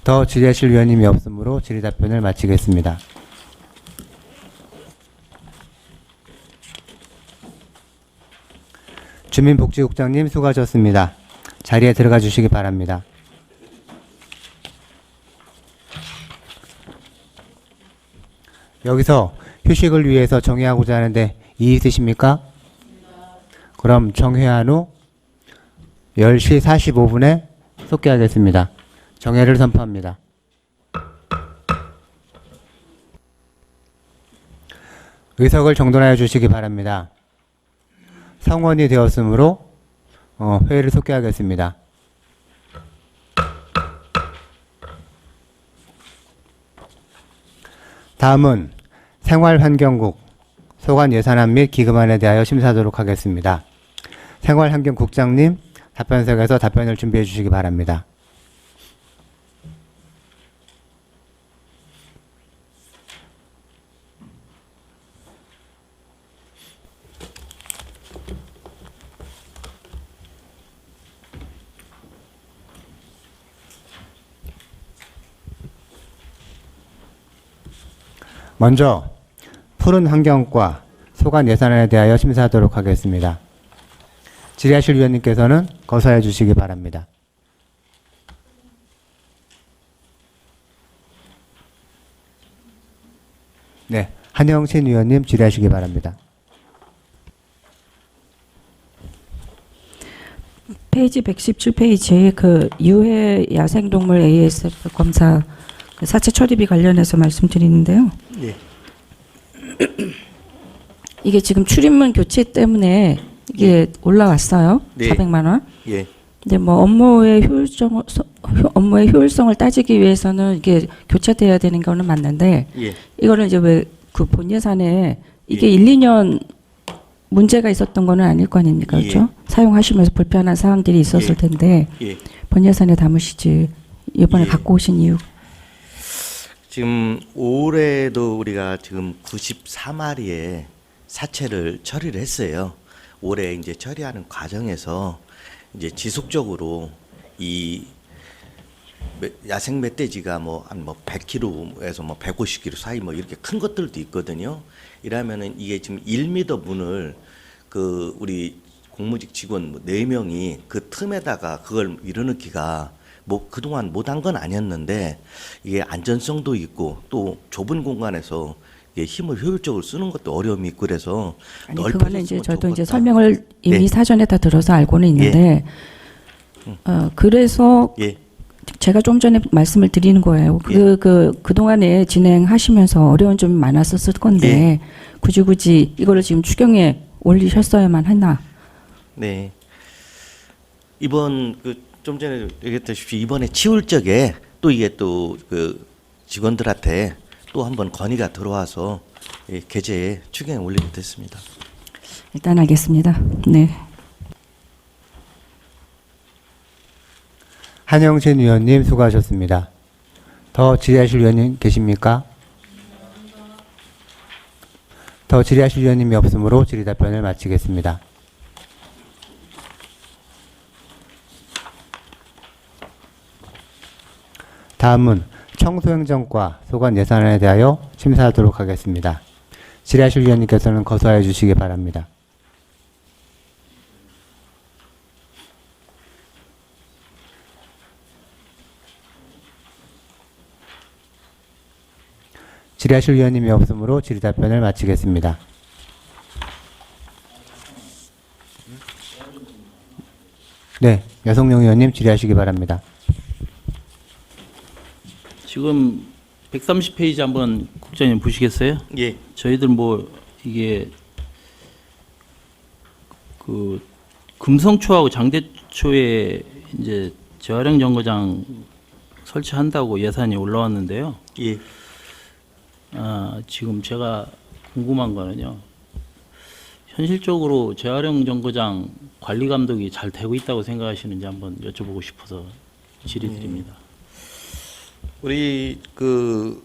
더 질의하실 위원님이 없으므로 질의 답변을 마치겠습니다. 주민복지국장님 수고하셨습니다. 자리에 들어가 주시기 바랍니다. 여기서 휴식을 위해서 정회하고자 하는데 이의 있으십니까? 그럼 정회한 후 10시 45분에 속개하겠습니다. 정회를 선포합니다. 의석을 정돈하여 주시기 바랍니다. 성원이 되었으므로 회의를 속개하겠습니다. 다음은 생활환경국 소관예산안 및 기금안에 대하여 심사하도록 하겠습니다. 생활환경국장님 답변석에서 답변을 준비해 주시기 바랍니다. 먼저 푸른 환경과 소관 예산안에 대하여 심사하도록 하겠습니다. 질의하실 위원님께서는 거사해 주시기 바랍니다. 네, 한영신 위원님 질의하시기 바랍니다. 페이지 117페이지에 그 유해 야생동물 ASF 검사 그 사체 처리비 관련해서 말씀드리는데요. 예. 이게 지금 출입문 교체 때문에 이게 올라왔어요. 네. 400만 원. 예. 근데 뭐 업무의 효율성을 따지기 위해서는 이게 교체돼야 되는 거는 맞는데 예. 이거는 이제 왜 그 본 예산에 이게 예. 1, 2년 문제가 있었던 거는 아닐 거 아닙니까? 예. 그렇죠? 사용하시면서 불편한 사항들이 있었을 예. 텐데 예. 본 예산에 담으시지 이번에 예. 갖고 오신 이유. 지금 올해도 우리가 지금 94마리의 사체를 처리를 했어요. 올해 이제 처리하는 과정에서 이제 지속적으로 이 야생 멧돼지가 뭐 한 100kg에서 150kg 사이 뭐 이렇게 큰 것들도 있거든요. 이러면은 이게 지금 1m 문을 그 우리 공무직 직원 4명이 그 틈에다가 그걸 밀어넣기가 뭐 그동안 못한 건 아니었는데 이게 안전성도 있고 또 좁은 공간에서 이게 힘을 효율적으로 쓰는 것도 어려움이 있고 그래서 아니 넓혀졌으면 그거는 이제 저도 이제 좋겠다. 설명을 이미 네. 사전에 다 들어서 알고는 있는데 그래서 예. 제가 좀 전에 말씀을 드리는 거예요. 그동안에 진행하시면서 어려운 점이 많았었을 건데 굳이 이거를 지금 추경에 올리셨어야만 했나? 네. 이번 좀 전에 얘기했다시피 이번에 치울 적에 또 이게 또 그 직원들한테 또 한번 건의가 들어와서 게재에 추경에 올리게 됐습니다. 일단 알겠습니다. 네. 한영신 위원님 수고하셨습니다. 더 질의하실 위원님 계십니까? 더 질의하실 위원님이 없으므로 질의 답변을 마치겠습니다. 다음은 청소행정과 소관 예산안에 대하여 심사하도록 하겠습니다. 질의하실 위원님께서는 거사해 주시기 바랍니다. 질의하실 위원님이 없으므로 질의 답변을 마치겠습니다. 네, 여성용 의원님 질의하시기 바랍니다. 지금 130페이지 한번 국장님 보시겠어요? 예. 저희들 뭐 이게 그 금성초하고 장대초에 이제 재활용 정거장 설치한다고 예산이 올라왔는데요. 예. 지금 제가 궁금한 거는요. 현실적으로 재활용 정거장 관리 감독이 잘 되고 있다고 생각하시는지 한번 여쭤보고 싶어서 질의드립니다. 우리 그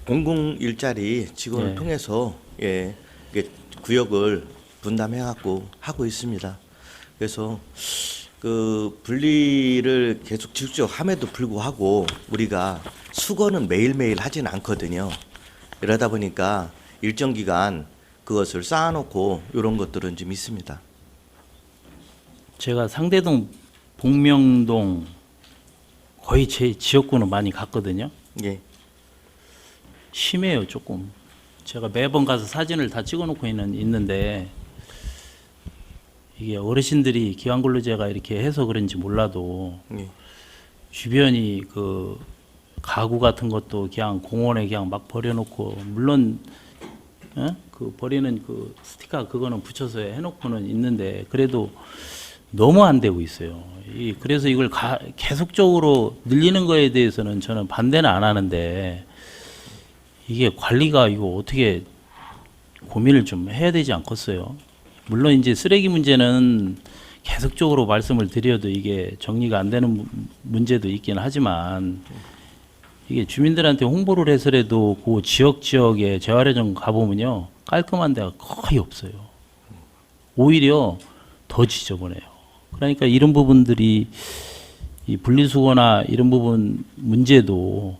공공 일자리 직원을 네. 통해서 이게 구역을 분담해 갖고 하고 있습니다. 그래서 그 분리를 계속 지속적으로 함에도 불구하고 우리가 수거는 매일매일 하진 않거든요. 이러다 보니까 일정 기간 그것을 쌓아놓고 이런 것들은 좀 있습니다. 제가 상대동, 복명동 거의 제 지역구는 많이 갔거든요. 예. 심해요, 조금. 제가 매번 가서 사진을 다 찍어놓고 있는데 이게 어르신들이 기왕근로제가 이렇게 해서 그런지 몰라도 예. 주변이 그 가구 같은 것도 그냥 공원에 그냥 막 버려놓고 물론 그 버리는 그 스티커 그거는 붙여서 해놓고는 있는데 그래도 너무 안 되고 있어요. 그래서 이걸 계속적으로 늘리는 거에 대해서는 저는 반대는 안 하는데 이게 관리가 이거 어떻게 고민을 좀 해야 되지 않겠어요? 물론 이제 쓰레기 문제는 계속적으로 말씀을 드려도 이게 정리가 안 되는 문제도 있긴 하지만 이게 주민들한테 홍보를 해서라도 그 지역에 재활용장 가보면요 깔끔한 데가 거의 없어요. 오히려 더 지저분해요. 그러니까 이런 부분들이 이 분리수거나 이런 부분 문제도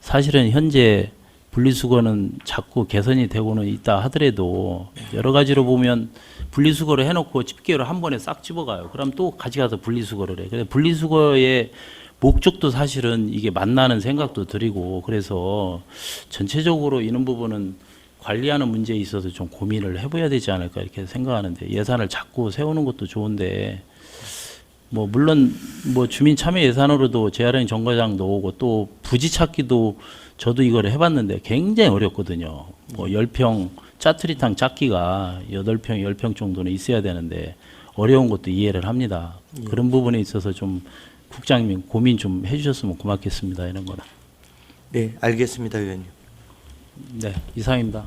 사실은 현재 분리수거는 자꾸 개선이 되고는 있다 하더라도 여러 가지로 보면 분리수거를 해놓고 집게로 한 번에 싹 집어가요. 그럼 또 가져가서 분리수거를 해. 그래서 분리수거의 목적도 사실은 이게 맞나는 생각도 들이고 그래서 전체적으로 이런 부분은 관리하는 문제에 있어서 좀 고민을 해봐야 되지 않을까 이렇게 생각하는데 예산을 자꾸 세우는 것도 좋은데 뭐 물론 뭐 주민 참여 예산으로도 재활용 정거장도 오고 또 부지 찾기도 저도 이걸 해봤는데 굉장히 어렵거든요. 뭐 10평 짜투리탕 찾기가 8평, 10평 정도는 있어야 되는데 어려운 것도 이해를 합니다. 그런 부분에 있어서 좀 국장님 고민 좀 해주셨으면 고맙겠습니다. 이런 거는. 네, 알겠습니다, 의원님. 네, 이상입니다.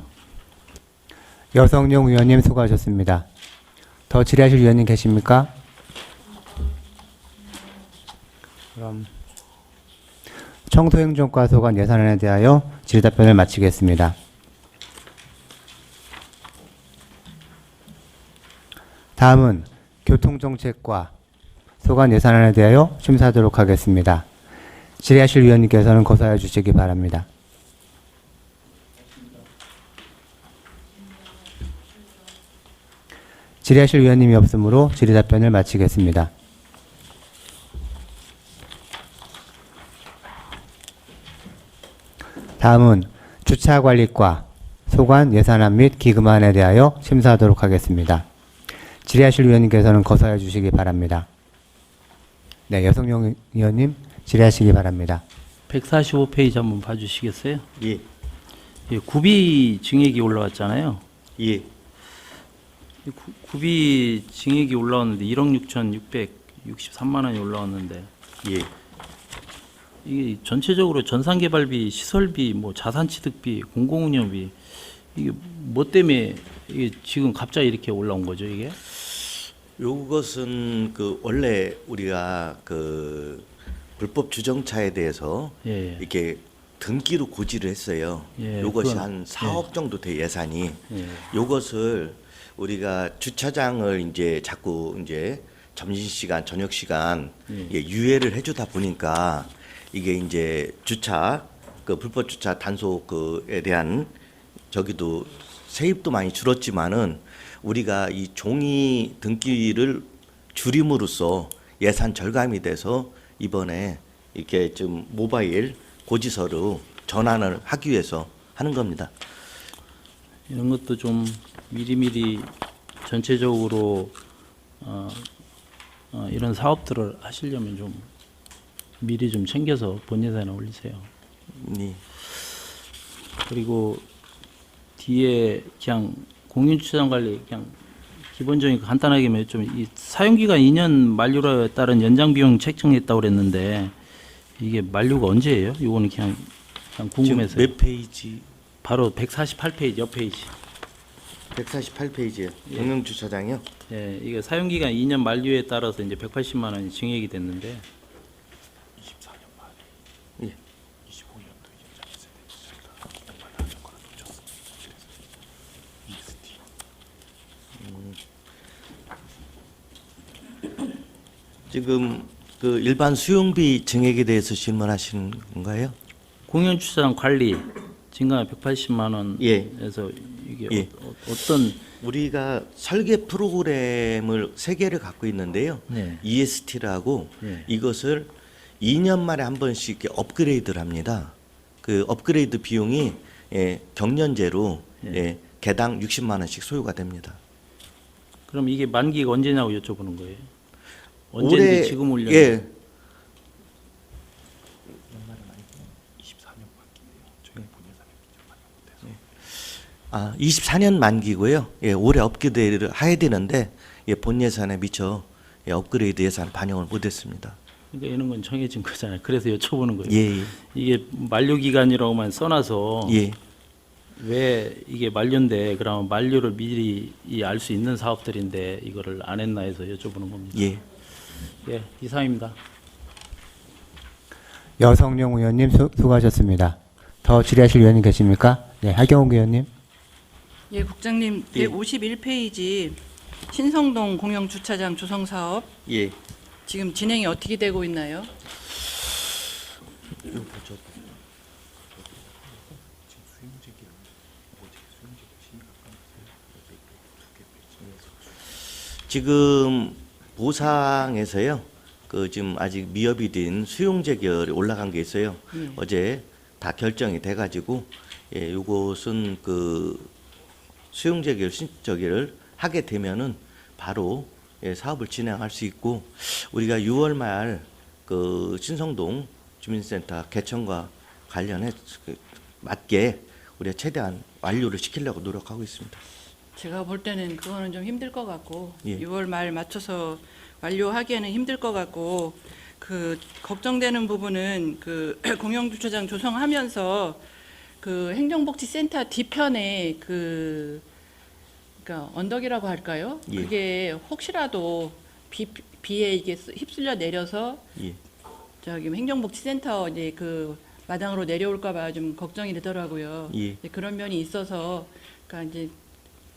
여성용 의원님 수고하셨습니다. 더 질의하실 의원님 계십니까? 그럼 청소행정과 소관 예산안에 대하여 질의답변을 마치겠습니다. 다음은 교통정책과 소관 예산안에 대하여 심사하도록 하겠습니다. 질의하실 위원님께서는 고사해 주시기 바랍니다. 질의하실 위원님이 없으므로 질의답변을 마치겠습니다. 다음은 주차관리과 소관 예산안 및 기금안에 대하여 심사하도록 하겠습니다. 질의하실 위원님께서는 거사해 주시기 바랍니다. 네, 여성용 의원님 질의하시기 바랍니다. 145페이지 한번 봐주시겠어요? 예. 예, 구비 증액이 올라왔잖아요. 예. 이 구비 증액이 올라왔는데 1억 6,663만 원이 올라왔는데 예. 이게 전체적으로 전산개발비, 시설비, 뭐 자산취득비, 공공운영비 이게 뭐 때문에 이게 지금 갑자기 이렇게 올라온 거죠, 이게? 요것은 그 원래 우리가 그 불법 주정차에 대해서 예. 이렇게 등기로 고지를 했어요. 예, 요것이 그건- 한 4억 정도 돼 예산이. 예. 요것을 우리가 주차장을 이제 자꾸 이제 점심시간, 저녁시간 유예를 해주다 보니까 이게 이제 주차, 그 불법 주차 단속 그에 대한 저기도 세입도 많이 줄었지만은 우리가 이 종이 등기를 줄임으로써 예산 절감이 돼서 이번에 이렇게 좀 모바일 고지서로 전환을 하기 위해서 하는 겁니다. 이런 것도 좀 미리미리 전체적으로 이런 사업들을 하시려면 좀 미리 좀 챙겨서 본 예산에 올리세요. 네. 그리고 뒤에 그냥 공인주차장 관리 그냥 기본적인 간단하게 좀 이 사용 기간 2년 만료에 따른 연장 비용 책정했다고 그랬는데 이게 만료가 언제예요? 이거는 그냥 지금 궁금해서요. 몇 페이지? 바로 148페이지 옆 페이지. 148페이지에 공영주차장이요? 예, 이게 사용 기간 2년 만료에 따라서 이제 180만 원이 증액이 됐는데 예. 지금 그 일반 수용비 증액에 대해서 질문하시는 건가요? 공영주차장 관리 증가 180만 예. 원에서 이게 예. 어떤 우리가 설계 프로그램을 세 개를 갖고 있는데요. 네. EST라고 네. 이것을 2년 만에 한 번씩 이렇게 업그레이드를 합니다. 그 업그레이드 비용이 경년제로 네. 개당 60만 원씩 소요가 됩니다. 그럼 이게 만기가 언제냐고 여쭤보는 거예요. 언제인지 지금 올려. 예. 아, 24년 만기고요. 예, 올해 업그레이드를 해야 되는데 본 예산에 미처 업그레이드 예산 반영을 못했습니다. 그러니까 이런 건 정해진 거잖아요. 그래서 여쭤보는 거예요. 예, 이게 만료 기간이라고만 써놔서 예, 왜 이게 만료인데 그러면 만료를 미리 알 수 있는 사업들인데 이거를 안 했나 해서 여쭤보는 겁니다. 예. 예, 이상입니다. 여성용 의원님 수고하셨습니다. 더 질의하실 의원님 계십니까? 네, 하경욱 의원님. 예, 국장님 예. 151페이지 신성동 공영주차장 조성사업 예. 지금 진행이 어떻게 되고 있나요? 지금 보상에서요. 그 지금 아직 미흡이 된 수용재결이 올라간 게 있어요. 어제 다 결정이 돼 가지고 요것은 그 수용재결 신청을 하게 되면은 바로 사업을 진행할 수 있고 우리가 6월 말 그 신성동 주민센터 개천과 관련해 맞게 우리가 최대한 완료를 시키려고 노력하고 있습니다. 제가 볼 때는 그거는 좀 힘들 것 같고 예. 6월 말 맞춰서 완료하기에는 힘들 것 같고 그 걱정되는 부분은 그 공영주차장 조성하면서 그 행정복지센터 뒤편에 그러니까 언덕이라고 할까요? 예. 그게 혹시라도 비에 이게 휩쓸려 내려서 예. 저기 행정복지센터 이제 그 마당으로 내려올까봐 좀 걱정이 되더라고요. 예. 이제 그런 면이 있어서 그러니까 이제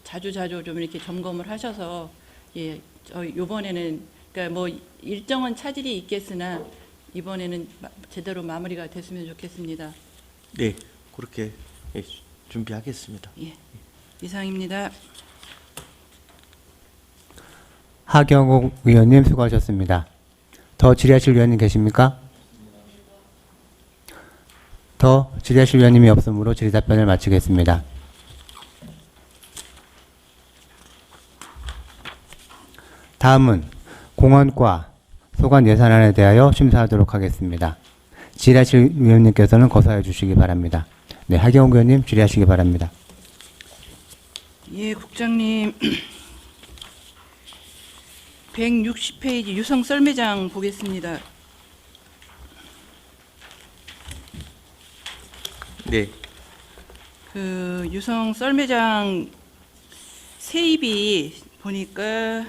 자주 좀 이렇게 점검을 하셔서 이번에는 그러니까 뭐 일정은 차질이 있겠으나 이번에는 제대로 마무리가 됐으면 좋겠습니다. 네, 그렇게 준비하겠습니다. 예, 이상입니다. 하경욱 의원님 수고하셨습니다. 더 질의하실 의원님 계십니까? 더 질의하실 의원님이 없으므로 질의답변을 마치겠습니다. 다음은 공원과 소관 예산안에 대하여 심사하도록 하겠습니다. 질의하실 의원님께서는 거사해 주시기 바랍니다. 네, 하경욱 의원님 질의하시기 바랍니다. 예, 국장님. 160페이지 유성 썰매장 보겠습니다. 네, 그 유성 썰매장 세입이 보니까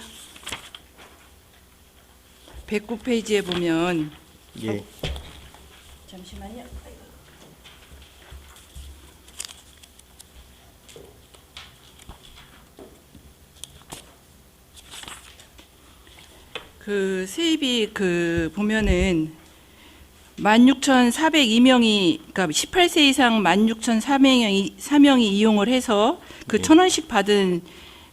109페이지에 보면 예, 잠시만요. 그 세입이 그 보면은 16,402명이 그러니까 18세 이상 16,404명이 이용을 해서 그 예. 1,000원씩 받은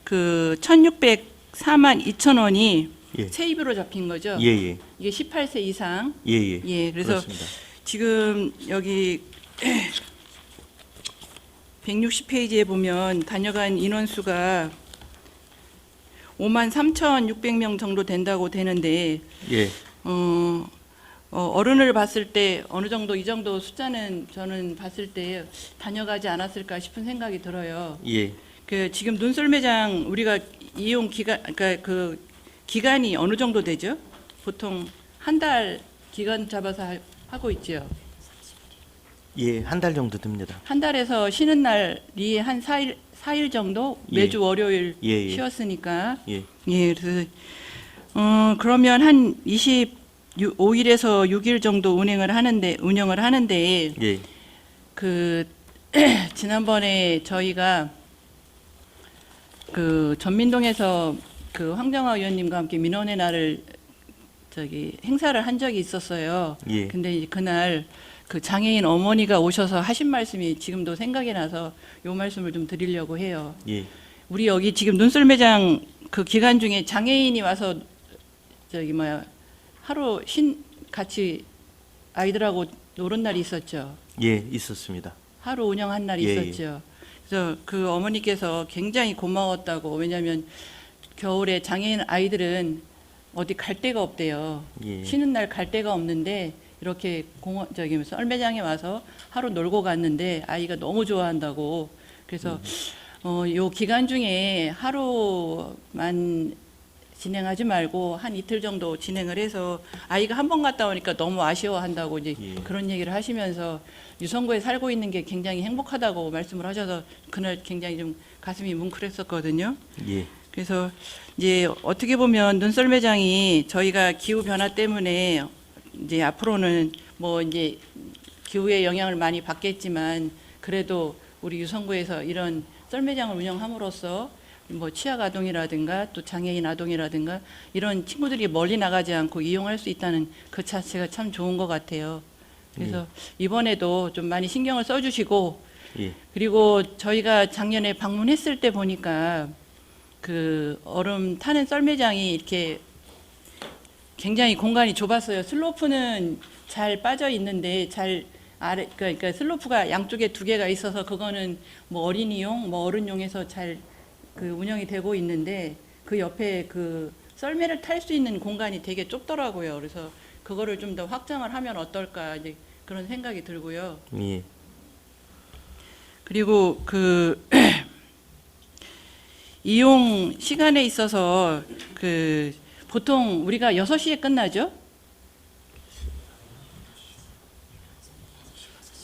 그 1,604만 2,000원이 예. 세입으로 잡힌 거죠. 예, 예, 이게 18세 이상. 예, 예. 예, 그래서 그렇습니다. 지금 여기 160페이지에 보면 다녀간 인원수가 53,600명 정도 된다고 되는데 예. 어른을 봤을 때 어느 정도 이 정도 숫자는 저는 봤을 때 다녀가지 않았을까 싶은 생각이 들어요. 예. 그 지금 눈썰매장 우리가 이용 기간 그러니까 그 기간이 어느 정도 되죠? 보통 한 달 기간 잡아서 하고 있죠. 예, 한 달 정도 됩니다. 한 달에서 쉬는 날이 한 4일 정도 매주 월요일 예, 예. 쉬었으니까 예. 예, 그래서 그러면 한 25일에서 6일 정도 운영을 하는데 예. 그 지난번에 저희가 그 전민동에서 그 황정화 의원님과 함께 민원의 날을 행사를 한 적이 있었어요. 예. 근데 이제 그날 그 장애인 어머니가 오셔서 하신 말씀이 지금도 생각이 나서 요 말씀을 좀 드리려고 해요. 예. 우리 여기 지금 눈썰매장 그 기간 중에 장애인이 와서 하루 같이 아이들하고 노는 날이 있었죠. 예, 있었습니다. 하루 운영한 날이 예, 있었죠. 그래서 그 어머니께서 굉장히 고마웠다고. 왜냐하면 겨울에 장애인 아이들은 어디 갈 데가 없대요. 예. 쉬는 날 갈 데가 없는데 이렇게 썰매장에 와서 하루 놀고 갔는데 아이가 너무 좋아한다고. 그래서 요 기간 중에 하루만 진행하지 말고 한 이틀 정도 진행을 해서 아이가 한 번 갔다 오니까 너무 아쉬워한다고 이제 예. 그런 얘기를 하시면서 유성구에 살고 있는 게 굉장히 행복하다고 말씀을 하셔서 그날 굉장히 좀 가슴이 뭉클했었거든요. 예. 그래서 이제 어떻게 보면 눈썰매장이 저희가 기후 변화 때문에 이제 앞으로는 뭐 이제 기후의 영향을 많이 받겠지만 그래도 우리 유성구에서 이런 썰매장을 운영함으로써 뭐 취약 아동이라든가 또 장애인 아동이라든가 이런 친구들이 멀리 나가지 않고 이용할 수 있다는 그 자체가 참 좋은 것 같아요. 그래서 이번에도 좀 많이 신경을 써주시고 예. 그리고 저희가 작년에 방문했을 때 보니까 그 얼음 타는 썰매장이 이렇게 굉장히 공간이 좁았어요. 슬로프는 잘 빠져 있는데 그러니까 슬로프가 양쪽에 2개가 있어서 그거는 뭐 어린이용, 뭐 어른용에서 잘 그 운영이 되고 있는데 그 옆에 그 썰매를 탈 수 있는 공간이 되게 좁더라고요. 그래서 그거를 좀 더 확장을 하면 어떨까 이제 그런 생각이 들고요. 예. 그리고 그 이용 시간에 있어서 그 보통 우리가 6시에 끝나죠?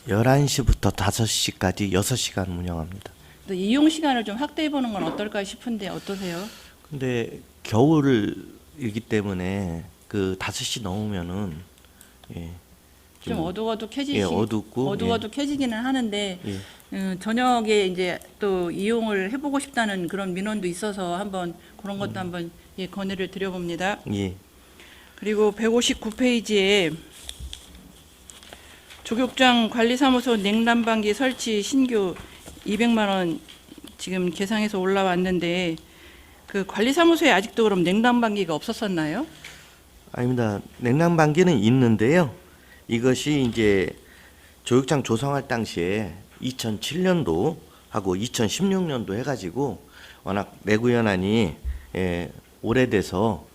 11시부터 5시까지 6시간 운영합니다. 이용 시간을 좀 확대해 보는 건 어떨까 싶은데 어떠세요? 근데 겨울이기 때문에 그 5시 넘으면은 예. 좀 예, 어두워두켜지기는 하는데 예. 저녁에 이제 또 이용을 해보고 싶다는 그런 민원도 있어서 한번 그런 것도 한번 예, 건의를 드려봅니다. 예. 그리고 159페이지에 조격장 관리사무소 냉난방기 설치 신규 200만 원 지금 계상해서 올라왔는데 그 관리사무소에 아직도 그럼 냉난방기가 없었었나요? 아닙니다. 냉난방기는 있는데요. 이것이 이제 조육장 조성할 당시에 2007년도 하고 2016년도 해가지고 워낙 내구 연한이 오래돼서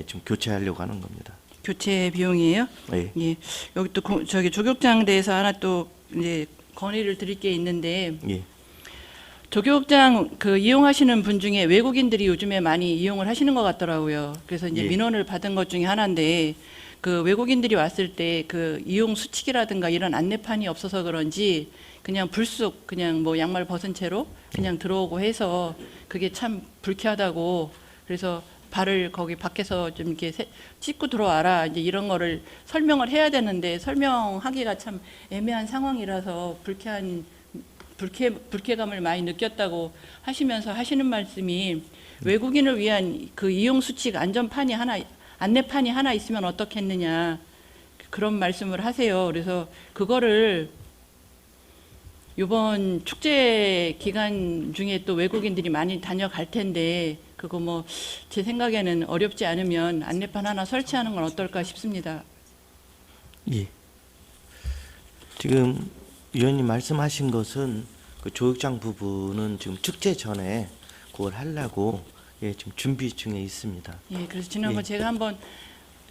좀 교체하려고 하는 겁니다. 교체 비용이에요? 예. 예. 여기 또 저기 조격장 대해서 하나 또 이제 건의를 드릴 게 있는데 예. 조격장 그 이용하시는 분 중에 외국인들이 요즘에 많이 이용을 하시는 것 같더라고요. 그래서 이제 예. 민원을 받은 것 중에 하나인데 그 외국인들이 왔을 때 그 이용 수칙이라든가 이런 안내판이 없어서 그런지 그냥 불쑥 그냥 뭐 양말 벗은 채로 그냥 들어오고 해서 그게 참 불쾌하다고 그래서 발을 거기 밖에서 좀 이렇게 씻고 들어와라 이제 이런 거를 설명을 해야 되는데 설명하기가 참 애매한 상황이라서 불쾌감을 많이 느꼈다고 하시면서 하시는 말씀이 외국인을 위한 그 이용 수칙 안내판이 하나 있으면 어떻겠느냐 그런 말씀을 하세요. 그래서 그거를 이번 축제 기간 중에 또 외국인들이 많이 다녀갈 텐데 그거 뭐 제 생각에는 어렵지 않으면 안내판 하나 설치하는 건 어떨까 싶습니다. 예. 지금 위원님 말씀하신 것은 그 조육장 부분은 지금 축제 전에 그걸 하려고 예, 지금 준비 중에 있습니다. 예, 그래서 지난번 예. 제가 한번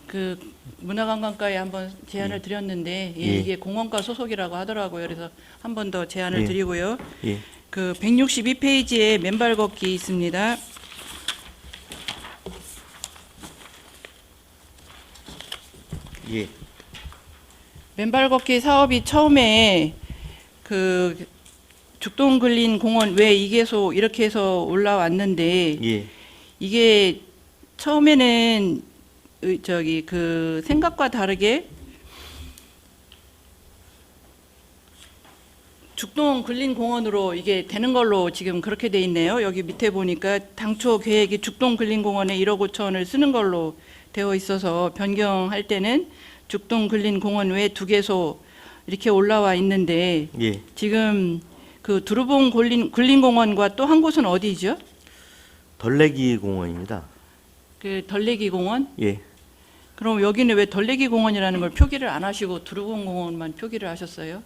그 문화관광과에 한번 제안을 예. 드렸는데 예, 예. 이게 공원과 소속이라고 하더라고요. 그래서 한 번 더 제안을 예. 드리고요. 예, 그 162페이지에 맨발 걷기 있습니다. 예, 맨발 걷기 사업이 처음에 그 죽동근린공원 왜 이계소 이렇게 해서 올라왔는데 예, 이게 처음에는 저기 그 생각과 다르게 죽동근린공원으로 이게 되는 걸로 지금 그렇게 돼 있네요. 여기 밑에 보니까 당초 계획이 죽동근린공원에 1억 5천을 쓰는 걸로 되어 있어서 변경할 때는 죽동근린공원 외 2개소 이렇게 올라와 있는데 예. 지금 그 두루봉 근린공원과 또 한 곳은 어디죠? 덜레기 공원입니다. 그 덜레기 공원? 예, 그럼 여기는 왜 덜레기 공원이라는 걸 표기를 안 하시고 두루봉 공원만 표기를 하셨어요?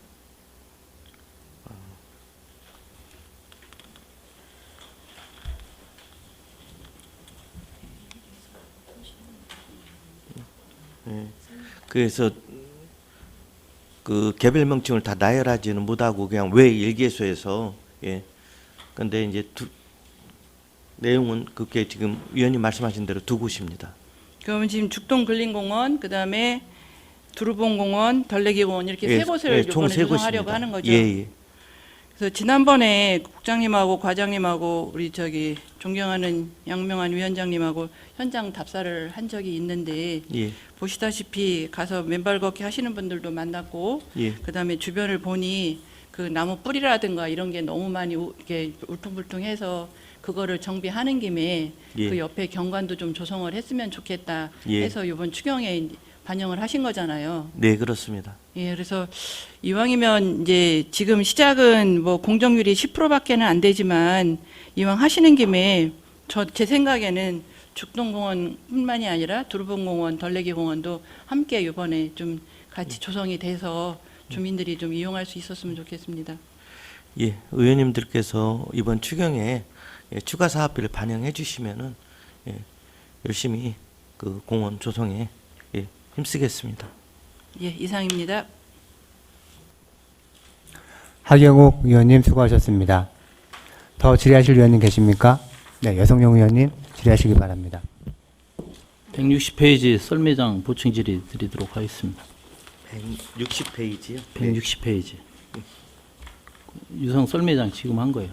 그래서 그 개별 명칭을 다 나열하지는 못하고 그냥 왜 일개소에서 예. 근데 이제 내용은 그게 지금 위원님 말씀하신 대로 2곳입니다. 그러면 지금 죽동근린공원, 그다음에 두루봉공원, 덜레기공원 이렇게 예, 세 곳을 예, 총 이번에 세 조성하려고 곳입니다. 하는 거죠. 예, 예. 그래서 지난번에 국장님하고 과장님하고 우리 저기 존경하는 양명한 위원장님하고 현장 답사를 한 적이 있는데 예, 보시다시피 가서 맨발 걷기 하시는 분들도 만났고 예, 그다음에 주변을 보니 그 나무 뿌리라든가 이런 게 너무 많이 이렇게 울퉁불퉁해서 그거를 정비하는 김에 예. 그 옆에 경관도 좀 조성을 했으면 좋겠다 예. 해서 이번 추경에 반영을 하신 거잖아요. 네, 그렇습니다. 예, 그래서 이왕이면 이제 지금 시작은 뭐 공정률이 10%밖에는 안 되지만 이왕 하시는 김에 제 생각에는 죽동공원뿐만이 아니라 두루봉공원, 덜레기공원도 함께 이번에 좀 같이 조성이 돼서 주민들이 좀 이용할 수 있었으면 좋겠습니다. 예, 의원님들께서 이번 추경에 예, 추가 사업비를 반영해 주시면은 예, 열심히 그 공원 조성에 예, 힘쓰겠습니다. 예, 이상입니다. 하경욱 위원님 수고하셨습니다. 더 질의하실 위원님 계십니까? 네, 여성용 위원님 질의하시기 바랍니다. 160페이지 썰매장 보충 질의 드리도록 하겠습니다. 160페이지요? 160페이지. 유성 썰매장 지금 한 거예요.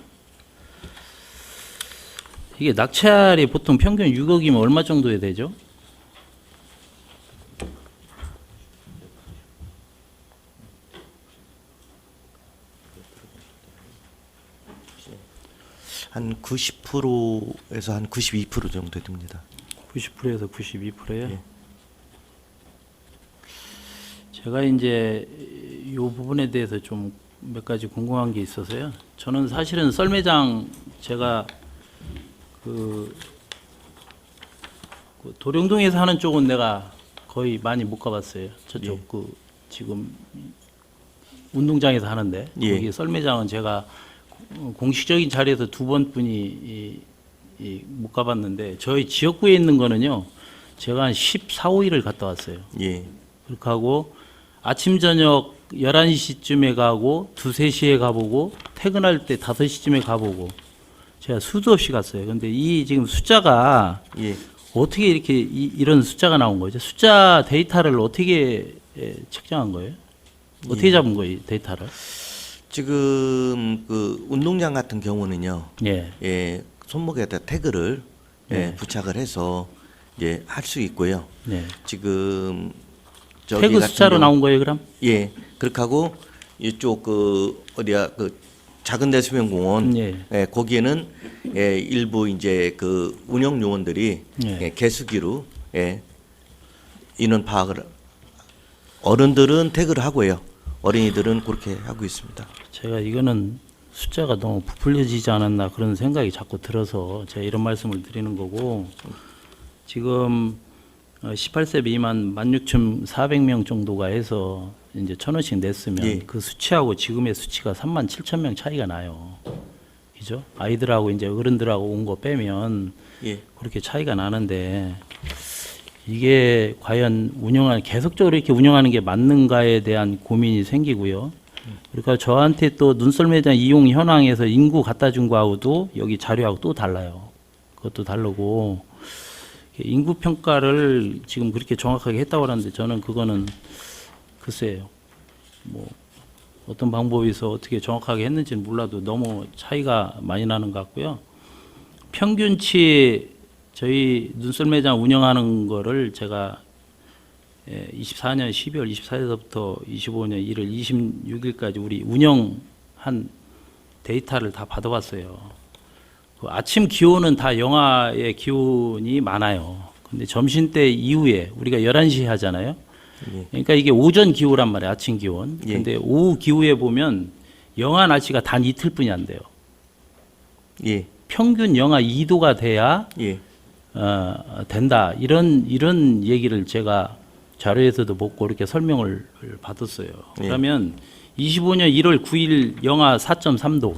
이게 낙찰이 보통 평균 6억이면 얼마 정도에 되죠? 한 90%에서 한 92% 정도 됩니다. 90%에서 92%요? 예. 제가 이제 이 부분에 대해서 좀 몇 가지 궁금한 게 있어서요. 저는 사실은 썰매장 제가 그 도령동에서 하는 쪽은 내가 거의 많이 못 가봤어요. 저쪽 예. 그 지금 운동장에서 하는데 예. 거기 썰매장은 제가 공식적인 자리에서 2번뿐이 못 가봤는데 저희 지역구에 있는 거는요. 제가 한 14, 15일을 갔다 왔어요. 예. 그렇게 하고 아침 저녁 11시쯤에 가고 2, 3시에 가보고 퇴근할 때 5시쯤에 가보고 제가 수도 없이 갔어요. 근데 이 지금 숫자가 예. 어떻게 이렇게 이런 숫자가 나온 거죠? 숫자 데이터를 어떻게 측정한 거예요? 어떻게 잡은 거예요, 이 데이터를? 지금 그 운동장 같은 경우는요. 예. 예, 손목에다 태그를 예, 네. 부착을 해서 이제 할 수 있고요. 네. 지금 저기 태그 같은 숫자로 경우- 나온 거예요, 그럼? 예, 그렇게 하고 이쪽 그 어디야 그 작은 대수변공원 예. 예, 거기에는 예, 일부 이제 그 운영 요원들이 예. 예, 개수기로 예, 인원 파악을 어른들은 태그를 하고요. 어린이들은 그렇게 하고 있습니다. 제가 이거는 숫자가 너무 부풀려지지 않았나 그런 생각이 자꾸 들어서 제가 이런 말씀을 드리는 거고 지금 18세 미만 16,400명 정도가 해서 이제 1,000원씩 냈으면 예. 그 수치하고 지금의 수치가 37,000명 차이가 나요. 그죠? 아이들하고 이제 어른들하고 온 거 빼면 예. 그렇게 차이가 나는데 이게 과연 계속적으로 이렇게 운영하는 게 맞는가에 대한 고민이 생기고요. 그러니까 저한테 또 눈썰매장 이용 현황에서 인구 갖다 준 거하고도 여기 자료하고 또 달라요. 그것도 다르고 인구 평가를 지금 그렇게 정확하게 했다고 하는데 저는 그거는 글쎄요. 뭐 어떤 방법에서 어떻게 정확하게 했는지는 몰라도 너무 차이가 많이 나는 것 같고요. 평균치 저희 눈썰매장 운영하는 거를 제가 24년 12월 24일부터 25년 1월 26일까지 우리 운영한 데이터를 다 받아봤어요. 그 아침 기온은 다 영하의 기온이 많아요. 근데 점심때 이후에 우리가 11시에 하잖아요. 예. 그러니까 이게 오전 기후란 말이에요. 아침 기온. 예. 근데 오후 기후에 보면 영하 날씨가 단 이틀뿐이 안 돼요. 예. 평균 영하 2도가 돼야 예. 된다. 이런 얘기를 제가 자료에서도 못 그렇게 설명을 받았어요. 예. 그러면 25년 1월 9일 영하 4.3도,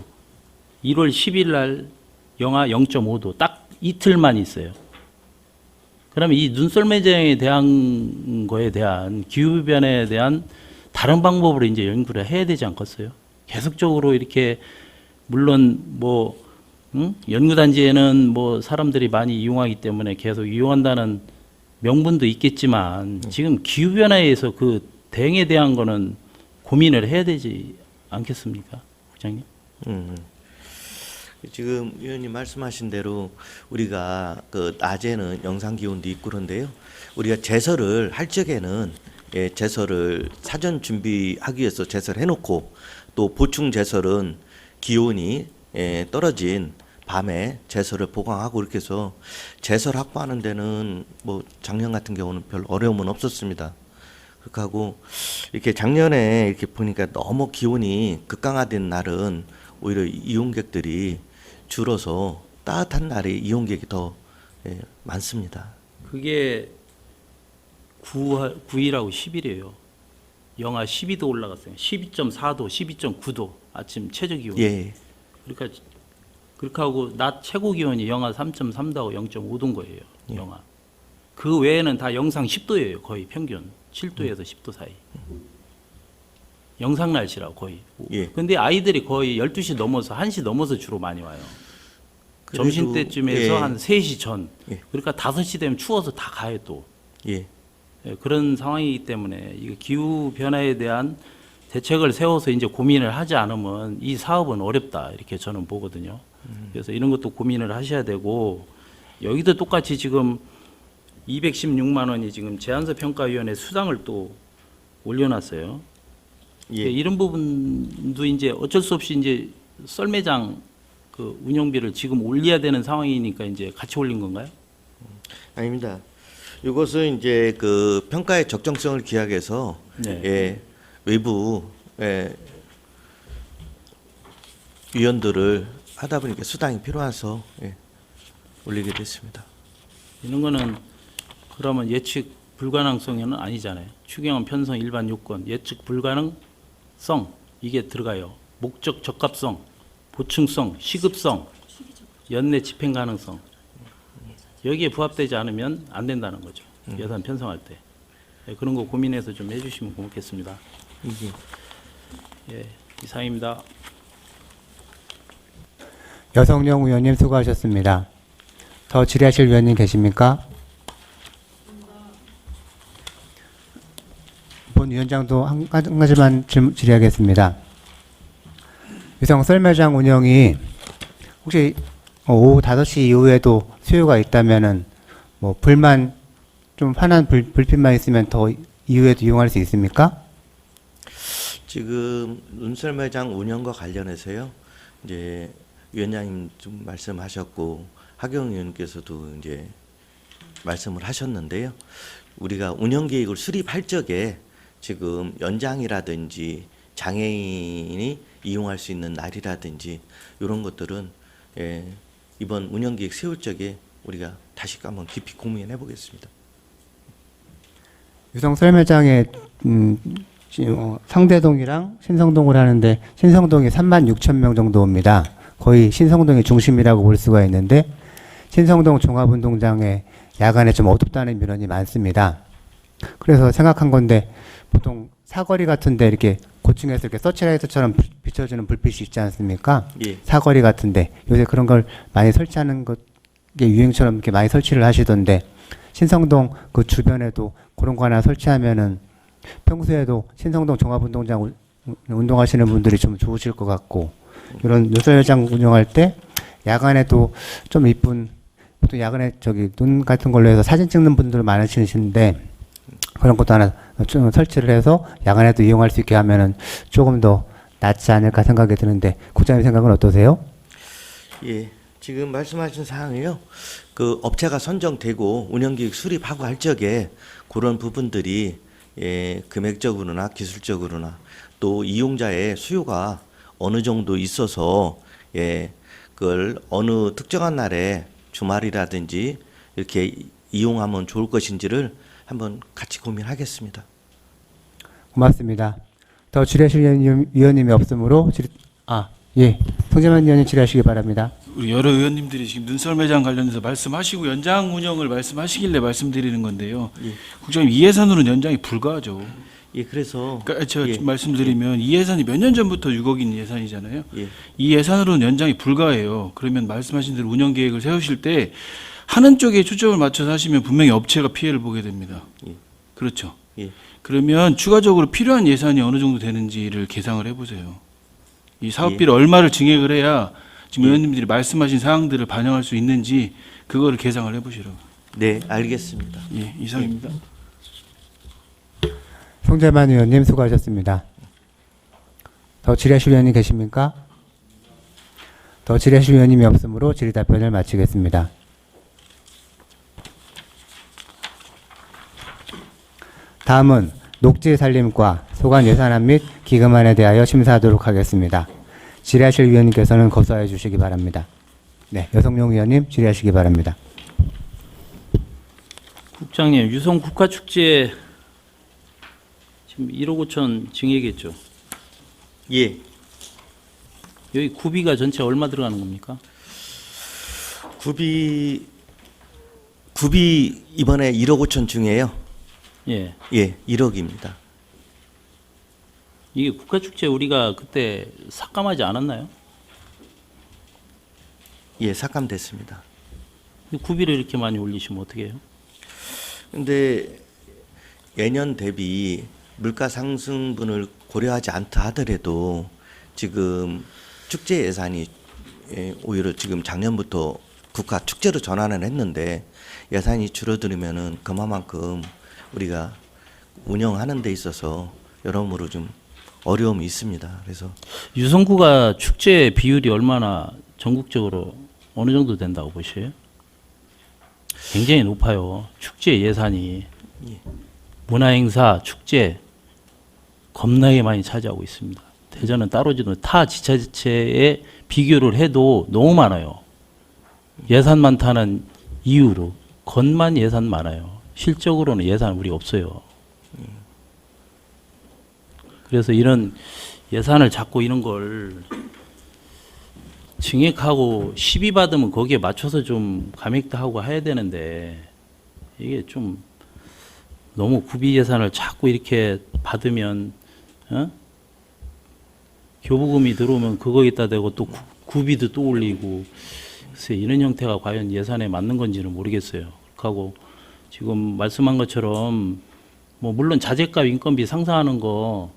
1월 10일 날 영하 0.5도 딱 이틀만 있어요. 그러면 이 눈썰매장에 대한 거에 대한 기후변에 대한 다른 방법으로 이제 연구를 해야 되지 않겠어요? 계속적으로 이렇게 물론 뭐 연구단지에는 뭐 사람들이 많이 이용하기 때문에 계속 이용한다는 명분도 있겠지만 지금 기후변화에서 그 대응에 대한 거는 고민을 해야 되지 않겠습니까, 부장님? 지금 위원님 말씀하신 대로 우리가 그 낮에는 영상 기온도 있고 그런데요. 우리가 제설을 할 적에는 제설을 사전 준비하기 위해서 제설을 해놓고 또 보충 제설은 기온이 떨어진 밤에 제설을 보강하고 이렇게 해서 제설 확보하는 데는 뭐 작년 같은 경우는 별 어려움은 없었습니다. 그렇게 하고 이렇게 작년에 이렇게 보니까 너무 기온이 극강화된 날은 오히려 이용객들이 줄어서 따뜻한 날에 이용객이 더 많습니다. 그게 9일하고 10일이에요. 영하 12도 올라갔어요. 12.4도, 12.9도 아침 최저 기온. 예. 그러니까 그렇게 하고 낮 최고 기온이 영하 3.3도하고 0.5도인 거예요. 영하. 그 외에는 다 영상 10도예요. 거의 평균 7도에서 10도 사이. 영상 날씨라고 거의. 예. 근데 아이들이 거의 12시 넘어서 1시 넘어서 주로 많이 와요. 그래도, 점심 때쯤에서 예. 한 3시 전. 예. 그러니까 5시 되면 추워서 다 가요 또. 예. 예, 그런 상황이기 때문에 이 기후 변화에 대한 대책을 세워서 이제 고민을 하지 않으면 이 사업은 어렵다 이렇게 저는 보거든요. 그래서 이런 것도 고민을 하셔야 되고 여기도 똑같이 지금 216만 원이 지금 제안서 평가위원회 수당을 또 올려놨어요. 예. 이런 부분도 이제 어쩔 수 없이 이제 썰매장 그 운영비를 지금 올려야 되는 상황이니까 이제 같이 올린 건가요? 아닙니다. 이것은 이제 그 평가의 적정성을 기하해서 네. 외부 위원들을 하다 보니까 수당이 필요해서 올리게 됐습니다. 이런 거는 그러면 예측 불가능성은 아니잖아요. 추경은 편성 일반 요건, 예측 불가능성 이게 들어가요. 목적 적합성, 보충성, 시급성, 연내 집행 가능성. 여기에 부합되지 않으면 안 된다는 거죠. 예산 편성할 때. 예, 그런 거 고민해서 좀 해주시면 고맙겠습니다. 예, 이상입니다. 여성영 의원님 수고하셨습니다. 더 질의하실 위원님 계십니까? 본 위원장도 한 가지만 질의하겠습니다. 위성 썰매장 운영이 혹시 오후 5시 이후에도 수요가 있다면은 뭐 불만 좀 화난 불빛만 있으면 더 이후에도 이용할 수 있습니까? 지금 눈썰매장 운영과 관련해서요. 이제 위원장님 좀 말씀하셨고 하경 의원께서도 이제 말씀을 하셨는데요. 우리가 운영 계획을 수립할 적에 지금 연장이라든지 장애인이 이용할 수 있는 날이라든지 이런 것들은 이번 운영 계획 세울 적에 우리가 다시 한번 깊이 고민해 보겠습니다. 위성 썰매장에 상대동이랑 신성동을 하는데 신성동이 36,000명 정도 옵니다. 거의 신성동이 중심이라고 볼 수가 있는데 신성동 종합운동장에 야간에 좀 어둡다는 민원이 많습니다. 그래서 생각한 건데 보통 사거리 같은데 이렇게 고층에서 이렇게 서치라이트처럼 비춰주는 불빛이 있지 않습니까? 예. 사거리 같은데 요새 그런 걸 많이 설치하는 것 게 유행처럼 이렇게 많이 설치를 하시던데 신성동 그 주변에도 그런 거 하나 설치하면은 평소에도 신성동 종합운동장 운동하시는 분들이 좀 좋으실 것 같고 이런 요설장 운영할 때 야간에도 좀 이쁜 보통 야간에 저기 눈 같은 걸로 해서 사진 찍는 분들 많으시는데 그런 것도 하나 좀 설치를 해서 야간에도 이용할 수 있게 하면은 조금 더 낫지 않을까 생각이 드는데 국장님 생각은 어떠세요? 예. 지금 말씀하신 사항이요. 그 업체가 선정되고 운영기획 수립하고 할 적에 그런 부분들이 금액적으로나 기술적으로나 또 이용자의 수요가 어느 정도 있어서 그걸 어느 특정한 날에 주말이라든지 이렇게 이용하면 좋을 것인지를 한번 같이 고민하겠습니다. 고맙습니다. 더 질의하실 위원님이 없으므로 송재만 위원님 질의하시기 바랍니다. 우리 여러 의원님들이 지금 눈썰매장 관련해서 말씀하시고 연장 운영을 말씀하시길래 말씀드리는 건데요. 국장님 이 예산으로는 연장이 불가하죠. 예, 그래서 그러니까 제가 말씀드리면 이 예산이 몇 년 전부터 6억인 예산이잖아요. 예. 이 예산으로는 연장이 불가해요. 그러면 말씀하신 대로 운영 계획을 세우실 때 하는 쪽에 초점을 맞춰서 하시면 분명히 업체가 피해를 보게 됩니다. 예. 그렇죠. 예. 그러면 추가적으로 필요한 예산이 어느 정도 되는지를 계상을 해보세요. 이 사업비를 얼마를 증액을 해야 지금 의원님들이 말씀하신 사항들을 반영할 수 있는지 그거를 계상을 해보시라고. 네, 알겠습니다. 예, 이상입니다. 송재만 의원님 수고하셨습니다. 더 질의하실 위원님 계십니까? 더 질의하실 위원님이 없으므로 질의 답변을 마치겠습니다. 다음은 녹지 산림과 소관 예산안 및 기금안에 대하여 심사하도록 하겠습니다. 질의하실 위원님께서는 거소하여 주시기 바랍니다. 네, 여성용 의원님 질의하시기 바랍니다. 국장님, 유성 국가축제 지금 1억 5천 증액했죠. 예. 여기 구비가 전체 얼마 들어가는 겁니까? 구비 이번에 1억 5천 중에요. 예. 예, 1억입니다. 이게 국가축제 우리가 그때 삭감하지 않았나요? 예, 삭감됐습니다. 구비를 이렇게 많이 올리시면 어떻게 해요? 근데 예년 대비 물가 상승분을 고려하지 않다 하더라도 지금 축제 예산이 오히려 지금 작년부터 국가 축제로 전환을 했는데 예산이 줄어들면은 그만큼 우리가 운영하는 데 있어서 여러모로 좀 어려움이 있습니다. 그래서 유성구가 축제 비율이 얼마나 전국적으로 어느 정도 된다고 보셔요? 굉장히 높아요. 축제 예산이 문화행사, 축제 겁나게 많이 차지하고 있습니다. 대전은 따로지도 타 지자체에 비교를 해도 너무 많아요. 예산 많다는 이유로 겉만 예산 많아요. 실적으로는 예산 우리 없어요. 그래서 이런 예산을 잡고 이런 걸 증액하고 시비 받으면 거기에 맞춰서 좀 감액도 하고 해야 되는데 이게 좀 너무 구비 예산을 자꾸 이렇게 받으면 교부금이 들어오면 그거에다 대고 또 구비도 또 올리고 글쎄 이런 형태가 과연 예산에 맞는 건지는 모르겠어요. 그렇고 지금 말씀한 것처럼 뭐 물론 자재값 인건비 상승하는 거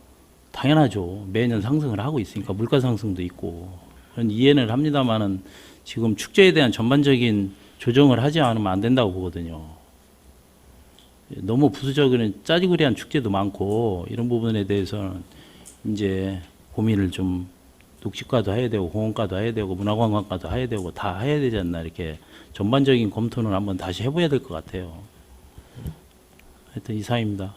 당연하죠. 매년 상승을 하고 있으니까 물가 상승도 있고 그런 이해는 합니다만은 지금 축제에 대한 전반적인 조정을 하지 않으면 안 된다고 보거든요. 너무 부수적인 짜지구리한 축제도 많고 이런 부분에 대해서는 이제 고민을 좀 녹지과도 해야 되고 공원과도 해야 되고 문화관광과도 해야 되고 다 해야 되지 않나 이렇게 전반적인 검토는 한번 다시 해봐야 될 것 같아요. 하여튼 이상입니다.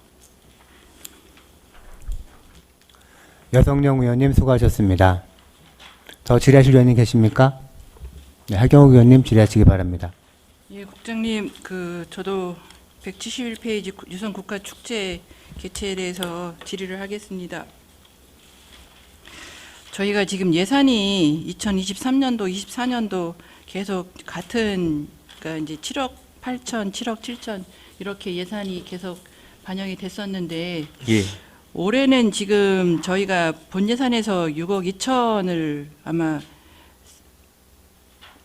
여성용 의원님 수고하셨습니다. 더 질의하실 위원님 계십니까? 네, 하경욱 의원님 질의하시기 바랍니다. 예, 국장님, 저도 171페이지 유성 국가 축제 개최에 대해서 질의를 하겠습니다. 저희가 지금 예산이 2023년도, 24년도 계속 같은, 그러니까 이제 7억 8천, 7억 7천 이렇게 예산이 계속 반영이 됐었는데 예, 올해는 지금 저희가 본 예산에서 6억 2천을 아마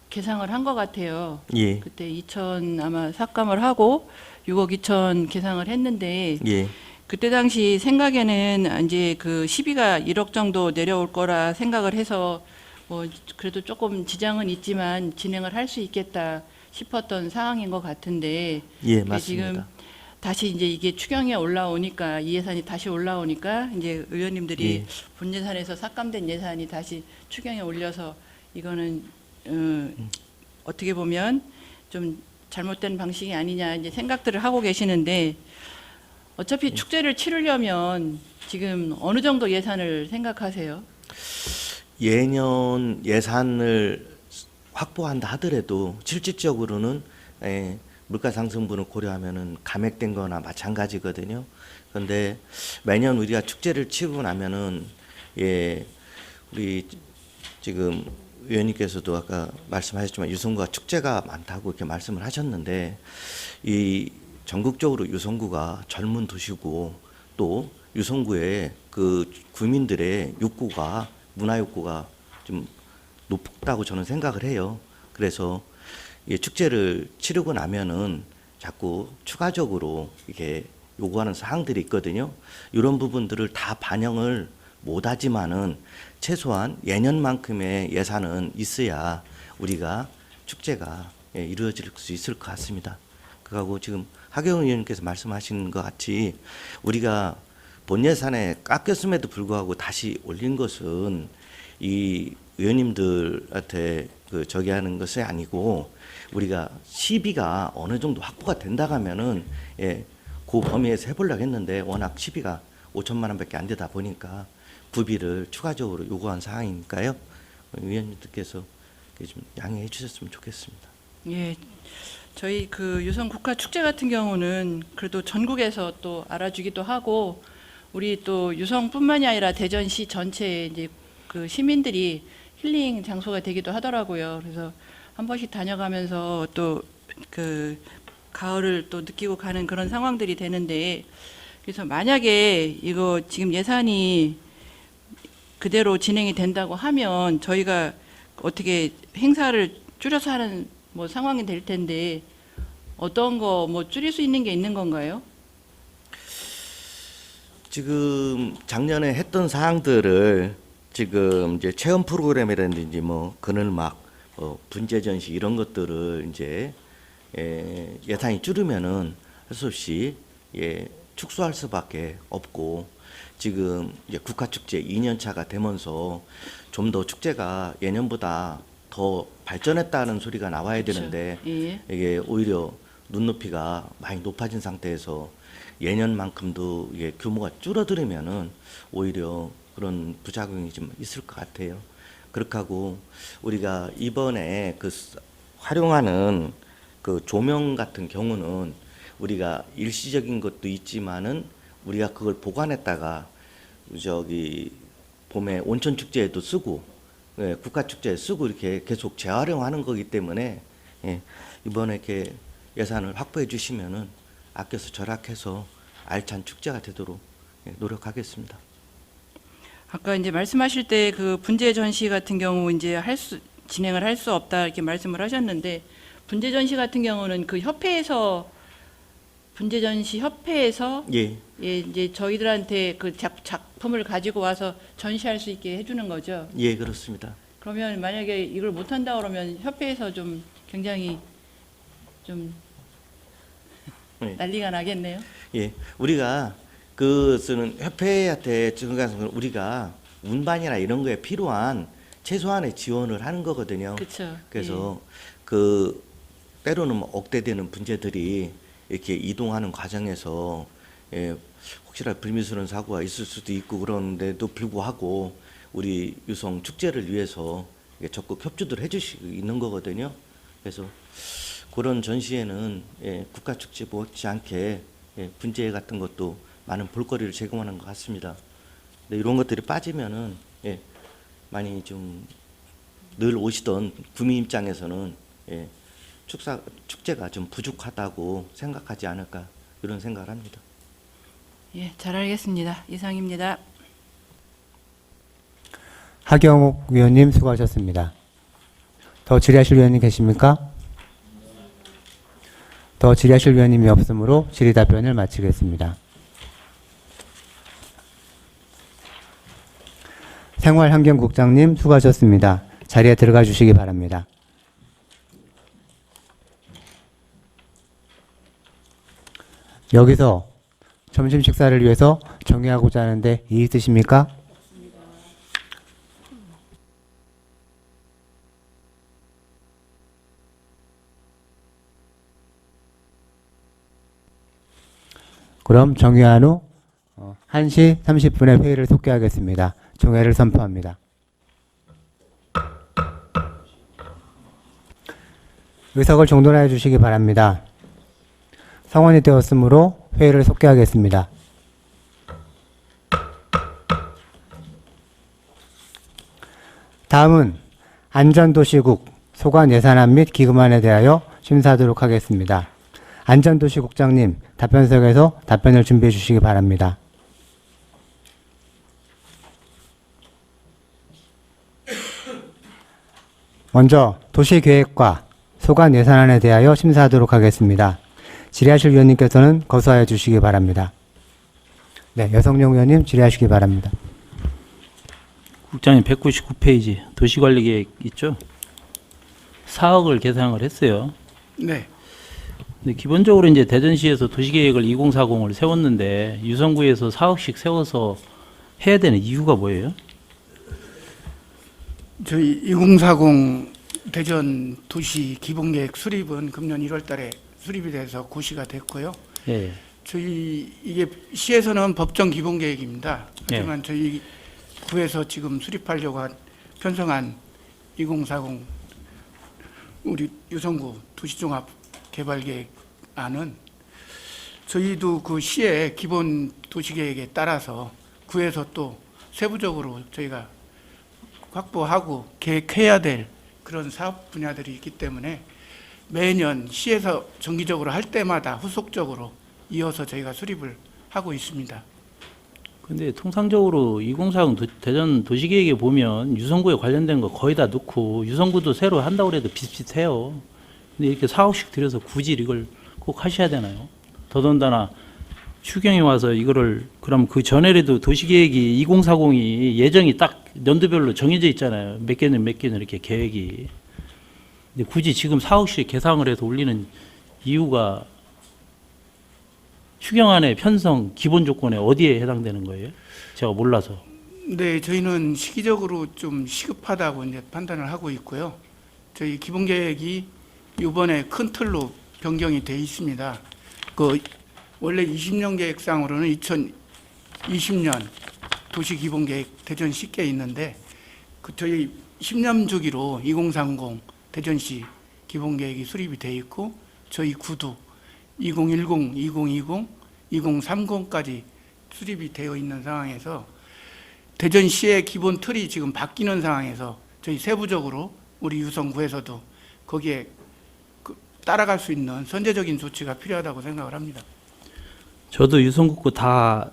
계상을 한 것 같아요. 예, 그때 2천 아마 삭감을 하고 6억 2천 계상을 했는데 예, 그때 당시 생각에는 이제 그 시비가 1억 정도 내려올 거라 생각을 해서 뭐 그래도 조금 지장은 있지만 진행을 할 수 있겠다 싶었던 상황인 것 같은데 예, 그게 지금 맞습니다. 다시 이제 이게 추경에 올라오니까 이 예산이 다시 올라오니까 이제 의원님들이 예. 본 예산에서 삭감된 예산이 다시 추경에 올려서 이거는 어떻게 보면 좀 잘못된 방식이 아니냐 이제 생각들을 하고 계시는데 어차피 축제를 치르려면 지금 어느 정도 예산을 생각하세요? 예년 예산을 확보한다 하더라도 실질적으로는 물가 상승분을 고려하면은 감액된 거나 마찬가지거든요. 그런데 매년 우리가 축제를 치르고 나면은 우리 지금 의원님께서도 아까 말씀하셨지만 유성구가 축제가 많다고 이렇게 말씀을 하셨는데 이 전국적으로 유성구가 젊은 도시고 또 유성구의 그 구민들의 욕구가 문화 욕구가 좀 높다고 저는 생각을 해요. 그래서 이 축제를 치르고 나면은 자꾸 추가적으로 이게 요구하는 사항들이 있거든요. 이런 부분들을 다 반영을 못하지만은 최소한 예년만큼의 예산은 있어야 우리가 축제가 이루어질 수 있을 것 같습니다. 그하고 지금 하경영 의원님께서 말씀하신 것 같이 우리가 본 예산에 깎였음에도 불구하고 다시 올린 것은 이 의원님들한테 그 저기 하는 것이 아니고 우리가 시비가 어느 정도 확보가 된다 하면은 그 범위에서 해보려고 했는데 워낙 시비가 5천만 원밖에 안 되다 보니까 구비를 추가적으로 요구한 사항이니까요. 위원님들께서 좀 양해해 주셨으면 좋겠습니다. 예, 저희 그 유성 국화 축제 같은 경우는 그래도 전국에서 또 알아주기도 하고 우리 또 유성뿐만이 아니라 대전시 전체 이제 그 시민들이 힐링 장소가 되기도 하더라고요. 그래서 한 번씩 다녀가면서 또 그 가을을 또 느끼고 가는 그런 상황들이 되는데 그래서 만약에 이거 지금 예산이 그대로 진행이 된다고 하면 저희가 어떻게 행사를 줄여서 하는 뭐 상황이 될 텐데 어떤 거 뭐 줄일 수 있는 게 있는 건가요? 지금 작년에 했던 사항들을 지금 이제 체험 프로그램이라든지 뭐 그늘막, 분재 전시 이런 것들을 이제 예산이 줄으면은 할 수 없이 축소할 수밖에 없고 지금 이제 국화축제 2년 차가 되면서 좀 더 축제가 예년보다 더 발전했다는 소리가 나와야 그렇죠. 되는데 예. 이게 오히려 눈높이가 많이 높아진 상태에서 예년만큼도 이게 규모가 줄어들으면은 오히려 그런 부작용이 좀 있을 것 같아요. 그렇게 하고 우리가 이번에 그 활용하는 그 조명 같은 경우는 우리가 일시적인 것도 있지만은 우리가 그걸 보관했다가 저기 봄에 온천 축제에도 쓰고 국가 축제에 쓰고 이렇게 계속 재활용하는 거기 때문에 이번에 이렇게 예산을 확보해 주시면은 아껴서 절약해서 알찬 축제가 되도록 노력하겠습니다. 아까 이제 말씀하실 때 그 분재 전시 같은 경우 이제 진행을 할 수 없다 이렇게 말씀을 하셨는데 분재 전시 같은 경우는 그 협회에서 분재 전시 협회에서 예, 이제 저희들한테 그 작품을 가지고 와서 전시할 수 있게 해주는 거죠. 예, 그렇습니다. 그러면 만약에 이걸 못 한다 그러면 협회에서 좀 굉장히 좀 네. 난리가 나겠네요. 예, 우리가 그쓰는 협회한테 지금 우리가 운반이나 이런 거에 필요한 최소한의 지원을 하는 거거든요. 그렇죠. 그래서 그 때로는 뭐 억대되는 분재들이 이렇게 이동하는 과정에서 혹시라도 불미스러운 사고가 있을 수도 있고 그런데도 불구하고 우리 유성 축제를 위해서 적극 협조를 해주시고 있는 거거든요. 그래서 그런 전시에는 국가축제 못지않게 분재 같은 것도 많은 볼거리를 제공하는 것 같습니다. 근데 이런 것들이 빠지면은 많이 좀 늘 오시던 구민 입장에서는 예, 축제가 좀 부족하다고 생각하지 않을까 이런 생각을 합니다. 예, 잘 알겠습니다. 이상입니다. 하경욱 위원님 수고하셨습니다. 더 질의하실 위원님 계십니까? 더 질의하실 위원님이 없으므로 질의 답변을 마치겠습니다. 생활환경국장님 수고하셨습니다. 자리에 들어가 주시기 바랍니다. 여기서 점심 식사를 위해서 정리하고자 하는데 이의 있으십니까? 그럼 정의한 후 1시 30분에 회의를 속개하겠습니다. 종회를 선포합니다. 의석을 정돈하여 주시기 바랍니다. 성원이 되었으므로 회의를 속개하겠습니다. 다음은 안전도시국 소관 예산안 및 기금안에 대하여 심사하도록 하겠습니다. 안전도시국장님, 답변석에서 답변을 준비해 주시기 바랍니다. 먼저 도시계획과 소관 예산안에 대하여 심사하도록 하겠습니다. 질의하실 위원님께서는 거수하여 주시기 바랍니다. 네, 여성용 위원님 질의하시기 바랍니다. 국장님 199페이지 도시관리계획 있죠? 4억을 계상을 했어요. 네. 근데 기본적으로 이제 대전시에서 도시계획을 2040을 세웠는데 유성구에서 4억씩 세워서 해야 되는 이유가 뭐예요? 저희 2040 대전 도시 기본계획 수립은 금년 1월 달에 수립이 돼서 고시가 됐고요. 예. 저희 이게 시에서는 법정 기본계획입니다. 하지만 저희 구에서 지금 수립하려고 편성한 2040 우리 유성구 도시종합 개발계획안은 저희도 그 시의 기본 도시계획에 따라서 구에서 또 세부적으로 저희가 확보하고 계획해야 될 그런 사업 분야들이 있기 때문에 매년 시에서 정기적으로 할 때마다 후속적으로 이어서 저희가 수립을 하고 있습니다. 근데 통상적으로 2040 대전 도시계획에 보면 유성구에 관련된 거 거의 다 넣고 유성구도 새로 한다고 해도 비슷비슷해요. 근데 이렇게 4억씩 들여서 굳이 이걸 꼭 하셔야 되나요? 더더군다나 추경이 와서 이거를 그럼 그 전에라도 도시계획이 2040이 예정이 딱 연도별로 정해져 있잖아요. 몇 개는 이렇게 계획이. 근데 굳이 지금 4억씩 계상을 해서 올리는 이유가 추경안의 편성 기본 조건에 어디에 해당되는 거예요? 제가 몰라서. 네, 저희는 시기적으로 좀 시급하다고 이제 판단을 하고 있고요. 저희 기본 계획이 이번에 큰 틀로 변경이 돼 있습니다. 그 원래 20년 계획상으로는 2020년 도시 기본 계획 대전시께 있는데 그 저희 10년 주기로 2030 대전시 기본 계획이 수립이 돼 있고 저희 구도 2010, 2020, 2030까지 수립이 되어 있는 상황에서 대전시의 기본 틀이 지금 바뀌는 상황에서 저희 세부적으로 우리 유성구에서도 거기에 따라갈 수 있는 선제적인 조치가 필요하다고 생각을 합니다. 저도 유성국고 다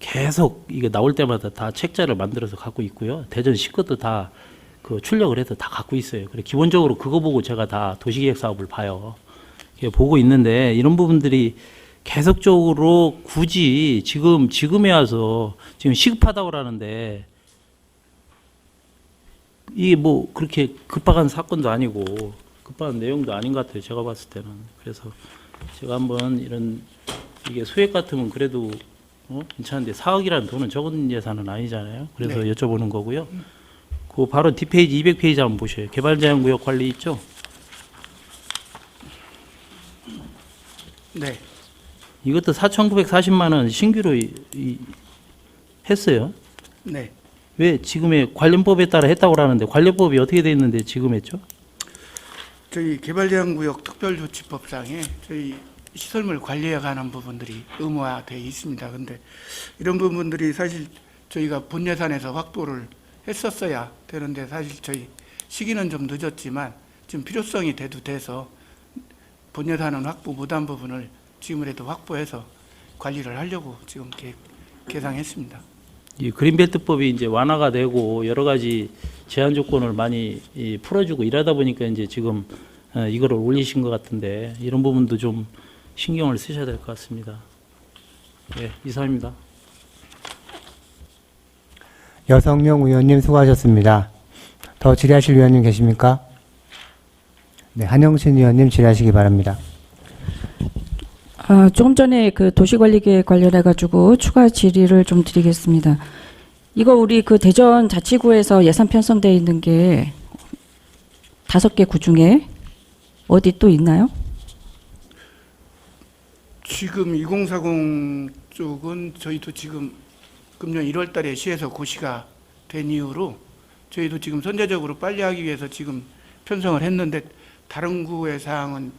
계속 이게 나올 때마다 다 책자를 만들어서 갖고 있고요. 대전시 것도 다 그 출력을 해서 다 갖고 있어요. 그래 기본적으로 그거 보고 제가 다 도시계획 사업을 봐요. 보고 있는데 이런 부분들이 계속적으로 굳이 지금에 와서 지금 시급하다고 하는데 이게 뭐 그렇게 급박한 사건도 아니고 급박한 내용도 아닌 것 같아요. 제가 봤을 때는. 그래서 제가 한번 이게 소액 같으면 그래도 괜찮은데 4억이라는 돈은 적은 예산은 아니잖아요. 그래서 네. 여쭤보는 거고요. 그 바로 뒷페이지 200페이지 한번 보셔요. 개발제한구역 관리 있죠? 네. 이것도 4,940만 원 신규로 했어요. 네. 왜 지금의 관련법에 따라 했다고 하는데 관련법이 어떻게 돼 있는데 지금 했죠? 저희 개발제한구역 특별조치법상에 저희 시설물 관리에 관한 부분들이 의무화되어 있습니다. 그런데 이런 부분들이 사실 저희가 본 예산에서 확보를 했었어야 되는데 사실 저희 시기는 좀 늦었지만 지금 필요성이 돼서 본 예산안 확보 못한 부분을 지금이라도 확보해서 관리를 하려고 지금 계상했습니다. 이 그린벨트법이 이제 완화가 되고 여러 가지 제한 조건을 많이 풀어주고 이러다 보니까 이제 지금 이거를 올리신 것 같은데 이런 부분도 좀 신경을 쓰셔야 될 것 같습니다. 네, 이상입니다. 여성용 의원님 수고하셨습니다. 더 질의하실 위원님 계십니까? 네, 한영신 의원님 질의하시기 바랍니다. 조금 전에 그 도시관리계획 관련해 가지고 추가 질의를 좀 드리겠습니다. 이거 우리 그 대전 자치구에서 예산 편성돼 있는 게 5개 구 중에 어디 또 있나요? 지금 2040 쪽은 저희도 지금 금년 1월 달에 시에서 고시가 된 이후로 저희도 지금 선제적으로 빨리 하기 위해서 지금 편성을 했는데 다른 구의 사항은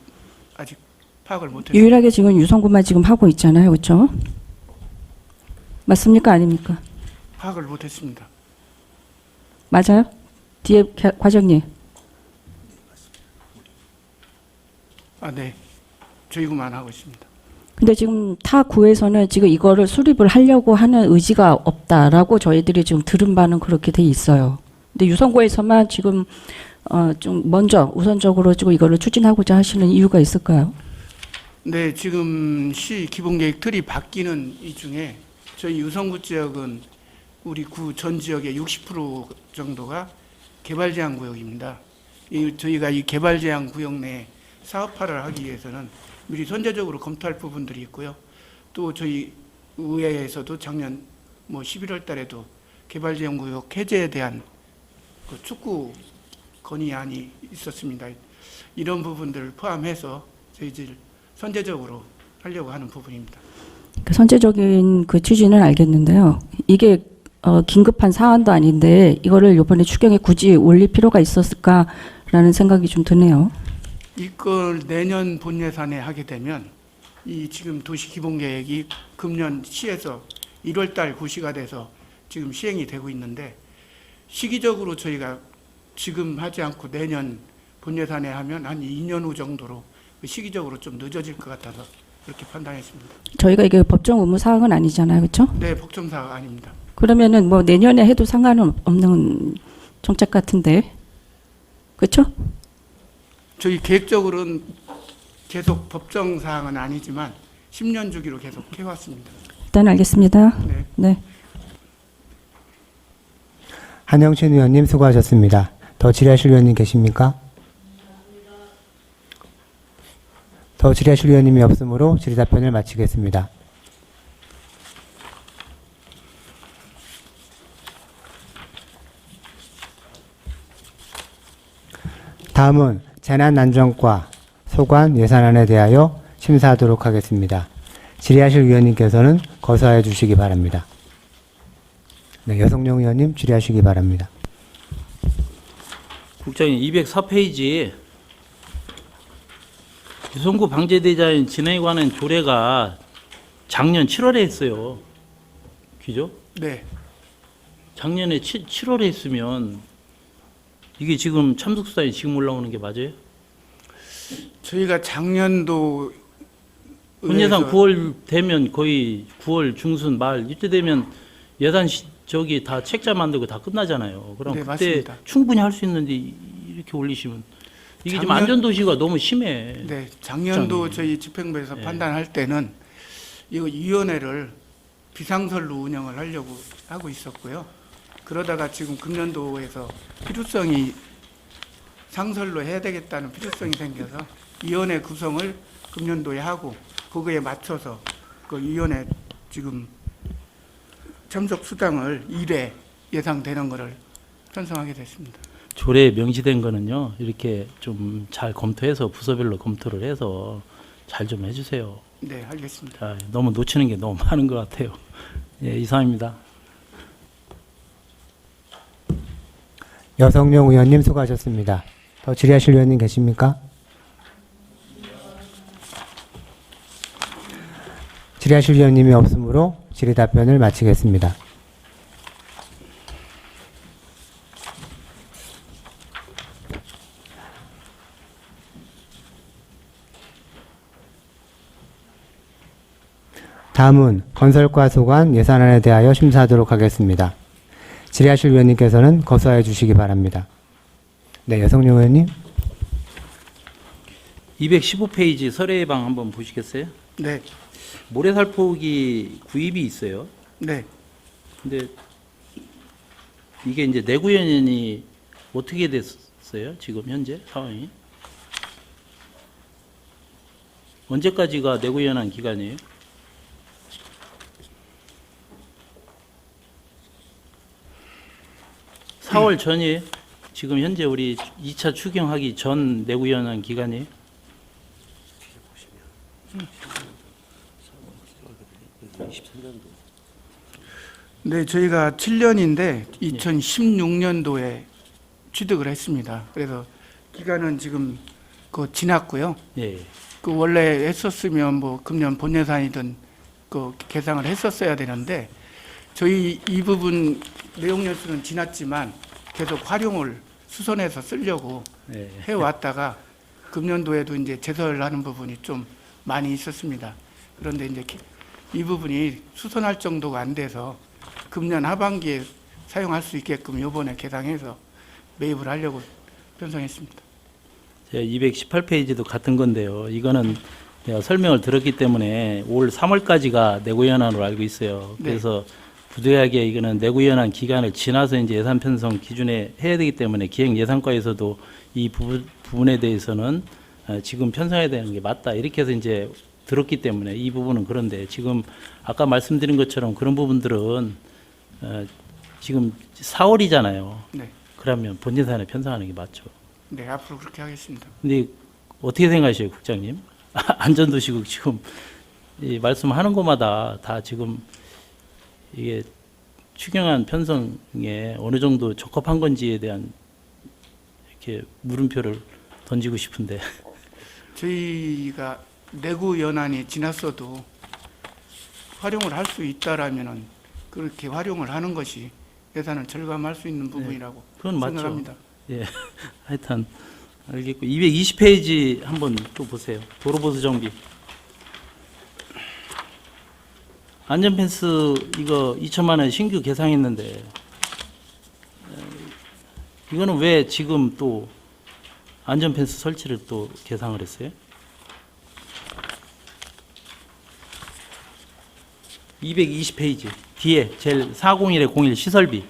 아직 파악을 못했습니다. 유일하게 지금 유성구만 지금 하고 있잖아요, 그렇죠? 맞습니까, 아닙니까? 파악을 못했습니다. 맞아요? 뒤에 과장님. 네. 저희구만 하고 있습니다. 근데 지금 타 구에서는 지금 이거를 수립을 하려고 하는 의지가 없다라고 저희들이 지금 들은 바는 그렇게 돼 있어요. 근데 유성구에서만 지금 좀 먼저 우선적으로 지금 이거를 추진하고자 하시는 이유가 있을까요? 네, 지금 시 기본계획 틀이 바뀌는 이 중에 저희 유성구 지역은 우리 구 전 지역의 60% 정도가 개발제한 구역입니다. 저희가 이 개발제한 구역 내에 사업화를 하기 위해서는 미리 선제적으로 검토할 부분들이 있고요. 또 저희 의회에서도 작년 11월 달에도 개발제한 구역 해제에 대한 그 축구 건의안이 있었습니다. 이런 부분들을 포함해서 저희들 선제적으로 하려고 하는 부분입니다. 그 선제적인 그 취지는 알겠는데요. 이게 긴급한 사안도 아닌데 이거를 이번에 추경에 굳이 올릴 필요가 있었을까라는 생각이 좀 드네요. 이걸 내년 본예산에 하게 되면 이 지금 도시기본계획이 금년 시에서 1월 달 고시가 돼서 지금 시행이 되고 있는데 시기적으로 저희가 지금 하지 않고 내년 본예산에 하면 한 2년 후 정도로 시기적으로 좀 늦어질 것 같아서 그렇게 판단했습니다. 저희가 이게 법정 의무 사항은 아니잖아요, 그렇죠? 네, 법정사가 아닙니다. 그러면은 뭐 내년에 해도 상관은 없는 정책 같은데, 그렇죠? 저희 계획적으로는 계속 법정 사항은 아니지만 10년 주기로 계속 해왔습니다. 일단 알겠습니다. 네. 네. 한영신 의원님 수고하셨습니다. 더 질의하실 위원님 계십니까? 더 질의하실 위원님이 없으므로 질의 답변을 마치겠습니다. 다음은 재난안전과 소관 예산안에 대하여 심사하도록 하겠습니다. 질의하실 위원님께서는 거사해 주시기 바랍니다. 네, 여성용 의원님 질의하시기 바랍니다. 국장님 204페이지 유성구 방재대자연 진행에 관한 조례가 작년 7월에 했어요. 그죠? 네. 작년에 7월에 했으면 이게 지금 참석수단이 지금 올라오는 게 맞아요? 저희가 작년도 본예산 의회에서 9월 되면 거의 9월 중순 말 이때 되면 예산 저기 다 책자 만들고 다 끝나잖아요. 그럼 네, 그때 맞습니다. 충분히 할 수 있는데 이렇게 올리시면 이게 지금 안전도시가 너무 심해. 네, 작년도 국장님. 저희 집행부에서 네. 판단할 때는 이거 위원회를 비상설로 운영을 하려고 하고 있었고요. 그러다가 지금 금년도에서 필요성이 상설로 해야 되겠다는 필요성이 생겨서 위원회 구성을 금년도에 하고 그거에 맞춰서 그 위원회 지금 참석 수당을 1회 예상되는 거를 편성하게 됐습니다. 조례에 명시된 거는요. 이렇게 좀 잘 검토해서 부서별로 검토를 해서 잘 좀 해주세요. 네, 알겠습니다. 자, 너무 놓치는 게 너무 많은 것 같아요. 예, 이상입니다. 여성용 의원님 수고하셨습니다. 더 질의하실 위원님 계십니까? 질의하실 위원님이 없으므로 질의 답변을 마치겠습니다. 다음은 건설과 소관 예산안에 대하여 심사하도록 하겠습니다. 질의하실 위원님께서는 거수하여 주시기 바랍니다. 네, 여성용 의원님. 215페이지 설해방 한번 보시겠어요? 네, 모래살포기 구입이 있어요. 네. 근데 이게 이제 내구연이 어떻게 됐어요? 지금 현재 상황이? 언제까지가 내구연한 기간이에요? 사 4월 전이에요? 지금 현재 우리 2차 추경하기 전 내구연한 기간이에요? 네, 저희가 7년인데 2016년도에 취득을 했습니다. 그래서 기간은 지금 지났고요. 예. 그 원래 했었으면 뭐 금년 본 예산이든 계상을 했었어야 되는데 저희 이 부분 내용 연수는 지났지만 계속 활용을 수선해서 쓰려고 예. 해왔다가 금년도에도 이제 제설하는 부분이 좀 많이 있었습니다. 그런데 이제 이 부분이 수선할 정도가 안 돼서 금년 하반기에 사용할 수 있게끔 이번에 개상해서 매입을 하려고 편성했습니다. 제가 218페이지도 같은 건데요. 이거는 내가 설명을 들었기 때문에 올 3월까지가 내구연한으로 알고 있어요. 네. 그래서 부득이하게 이거는 내구연한 기간을 지나서 이제 예산 편성 기준에 해야 되기 때문에 기획 예산과에서도 이 부분에 대해서는 지금 편성해야 되는 게 맞다. 이렇게 해서 이제 들었기 때문에 이 부분은 그런데 지금 아까 말씀드린 것처럼 그런 부분들은 지금 4월이잖아요. 네, 그러면 본 예산에 편성하는 게 맞죠. 네, 앞으로 그렇게 하겠습니다. 근데 어떻게 생각하세요, 국장님? 안전도시국 지금 이 말씀하는 것마다 다 지금 이게 추경안 편성에 어느 정도 적합한 건지에 대한 이렇게 물음표를 던지고 싶은데. 저희가 내구 연한이 지났어도 활용을 할 수 있다라면은 그렇게 활용을 하는 것이 예산을 절감할 수 있는 부분이라고 그건 맞죠. 생각합니다. 예, 하여튼 알겠고 220페이지 한번 또 보세요. 도로보수 정비. 안전펜스 이거 2천만 원 신규 개상했는데 이거는 왜 지금 또 안전펜스 설치를 또 개상을 했어요? 220페이지 뒤에 제일 401-01 시설비.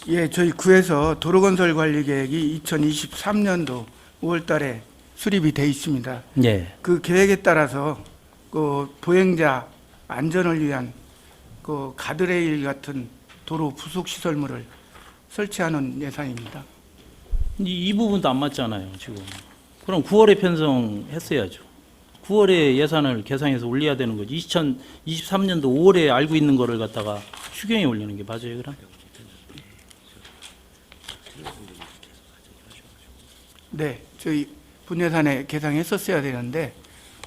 예, 저희 구에서 도로건설 관리 계획이 2023년도 5월 달에 수립이 돼 있습니다. 예. 그 계획에 따라서 보행자 안전을 위한 가드레일 같은 도로 부속 시설물을 설치하는 예산입니다. 이 부분도 안 맞잖아요, 지금. 그럼 9월에 편성했어야죠. 9월에 예산을 계상해서 올려야 되는 거지. 2023년도 5월에 알고 있는 거를 갖다가 추경에 올리는 게 맞아요, 그럼? 네, 저희 분예산에 계상했었어야 되는데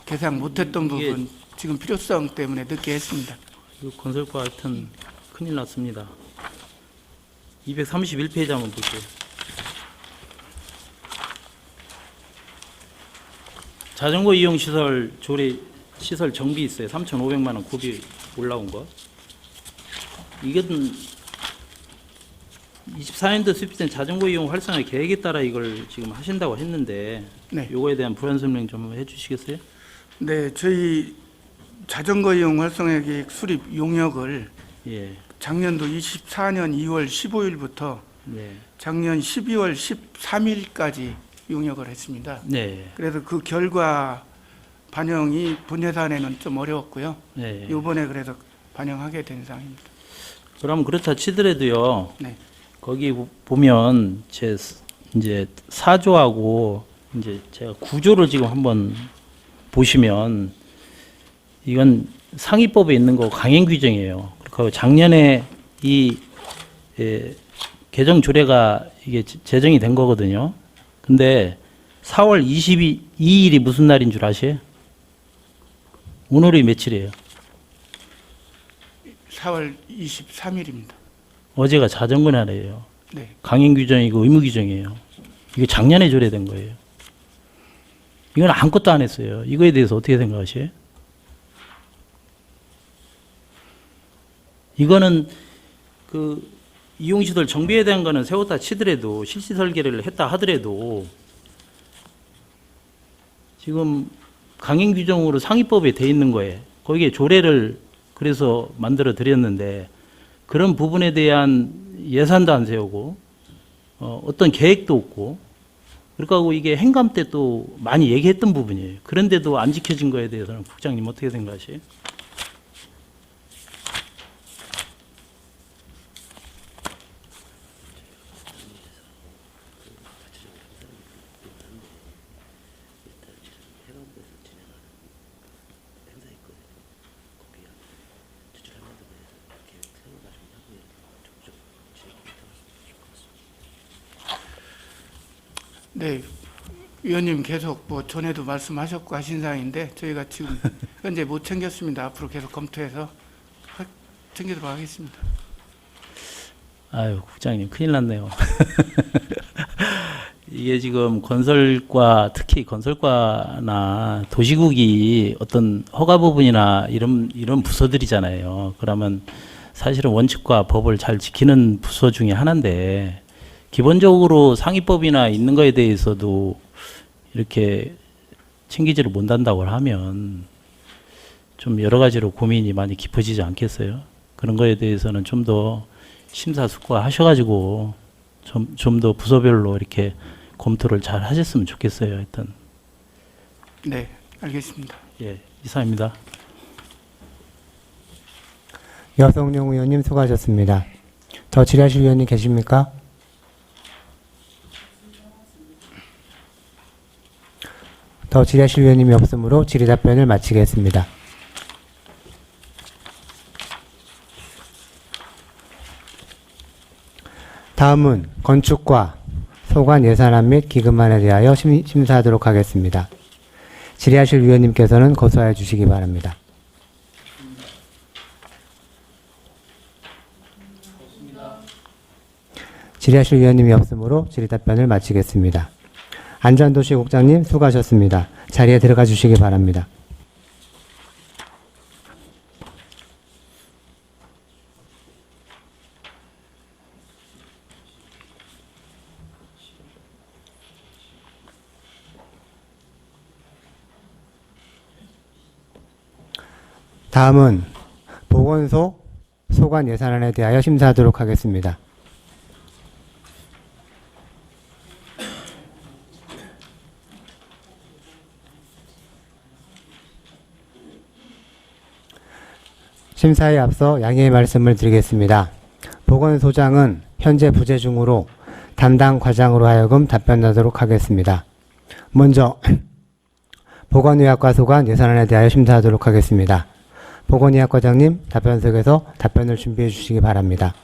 계상 못했던 이게- 부분 지금 필요성 때문에 늦게 했습니다. 이거 건설과 하여튼 큰일 났습니다. 231페이지 한번 볼게요. 자전거 이용 시설 조례 시설 정비 있어요. 3,500만 원 고비 올라온 거. 이건 24년도 수립된 자전거 이용 활성화 계획에 따라 이걸 지금 하신다고 했는데 네. 요거에 대한 불안 설명 좀 해주시겠어요? 네, 저희 자전거 이용 활성화 계획 수립 용역을 예, 작년도 24년 2월 15일부터 네, 작년 12월 13일까지 용역을 했습니다. 네, 그래서 그 결과 반영이 본예산에는 좀 어려웠고요. 네. 이번에 그래서 반영하게 된 상황입니다. 그럼 그렇다 치더라도요. 네. 거기 보면 제 이제 4조하고 이제 제가 9조를 지금 한번 보시면 이건 상위법에 있는 거 강행 규정이에요. 그 작년에 이 개정 조례가 이게 제정이 된 거거든요. 근데 4월 22일이 무슨 날인 줄 아세요? 오늘이 며칠이에요? 4월 23일입니다. 어제가 자전거 날이에요. 네. 강행 규정이고 의무 규정이에요. 이게 작년에 조례된 거예요. 이건 아무것도 안 했어요. 이거에 대해서 어떻게 생각하세요? 이거는 그 이용시설 정비에 대한 거는 세웠다 치더라도 실시 설계를 했다 하더라도 지금 강행 규정으로 상위법에 돼 있는 거에 거기에 조례를 그래서 만들어 드렸는데 그런 부분에 대한 예산도 안 세우고 어떤 계획도 없고 그러니까 이게 행감 때 또 많이 얘기했던 부분이에요. 그런데도 안 지켜진 거에 대해서는 국장님 어떻게 생각하세요? 네, 위원님 계속 뭐 전에도 말씀하셨고 하신 사항인데 저희가 지금 현재 못 챙겼습니다. 앞으로 계속 검토해서 챙기도록 하겠습니다. 아유, 국장님 큰일 났네요. 이게 지금 건설과 특히 건설과나 도시국이 어떤 허가 부분이나 이런 부서들이잖아요. 그러면 사실은 원칙과 법을 잘 지키는 부서 중에 하나인데 기본적으로 상위법이나 있는 거에 대해서도 이렇게 챙기지를 못한다고 하면 좀 여러 가지로 고민이 많이 깊어지지 않겠어요? 그런 거에 대해서는 좀 더 심사숙고하셔가지고 좀 더 부서별로 이렇게 검토를 잘 하셨으면 좋겠어요. 하여튼 네, 알겠습니다. 예, 이상입니다. 여성용 의원님 수고하셨습니다. 더 질의하실 위원님 계십니까? 더 질의하실 위원님이 없으므로 질의 답변을 마치겠습니다. 다음은 건축과 소관 예산안 및 기금안에 대하여 심사하도록 하겠습니다. 질의하실 위원님께서는 거소하여 주시기 바랍니다. 질의하실 위원님이 없으므로 질의 답변을 마치겠습니다. 안전도시국장님 수고하셨습니다. 자리에 들어가 주시기 바랍니다. 다음은 보건소 소관 예산안에 대하여 심사하도록 하겠습니다. 심사에 앞서 양해의 말씀을 드리겠습니다. 보건소장은 현재 부재 중으로 담당 과장으로 하여금 답변하도록 하겠습니다. 먼저 보건의학과 소관 예산안에 대하여 심사하도록 하겠습니다. 보건의학과장님 답변석에서 답변을 준비해 주시기 바랍니다.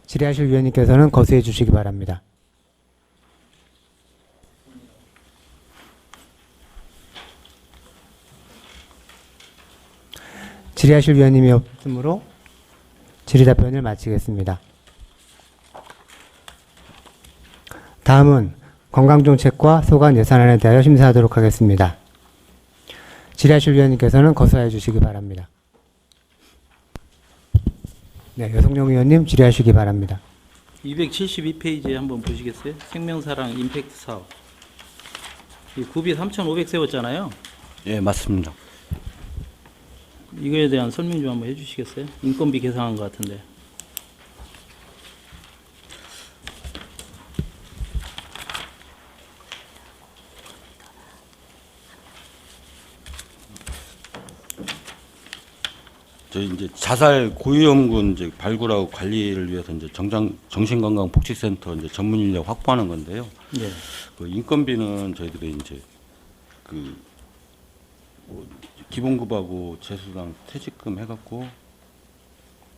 질의하실 위원님께서는 거수해 주시기 바랍니다. 질의하실 위원님이 없으므로 질의 답변을 마치겠습니다. 다음은 건강정책과 소관 예산안에 대하여 심사하도록 하겠습니다. 질의하실 위원님께서는 거수하여 주시기 바랍니다. 네, 여성용 의원님 질의하시기 바랍니다. 272페이지에 한번 보시겠어요? 생명사랑 임팩트 사업. 이 구비 3,500 세웠잖아요. 예, 맞습니다. 이거에 대한 설명 좀 한번 해주시겠어요? 인건비 계산한 것 같은데. 저희 이제 자살 고위험군 이제 발굴하고 관리를 위해서 이제 정신건강복지센터 이제 전문 인력 확보하는 건데요. 예. 그 인건비는 저희들이 이제 뭐 기본급하고 재수당 퇴직금 해갖고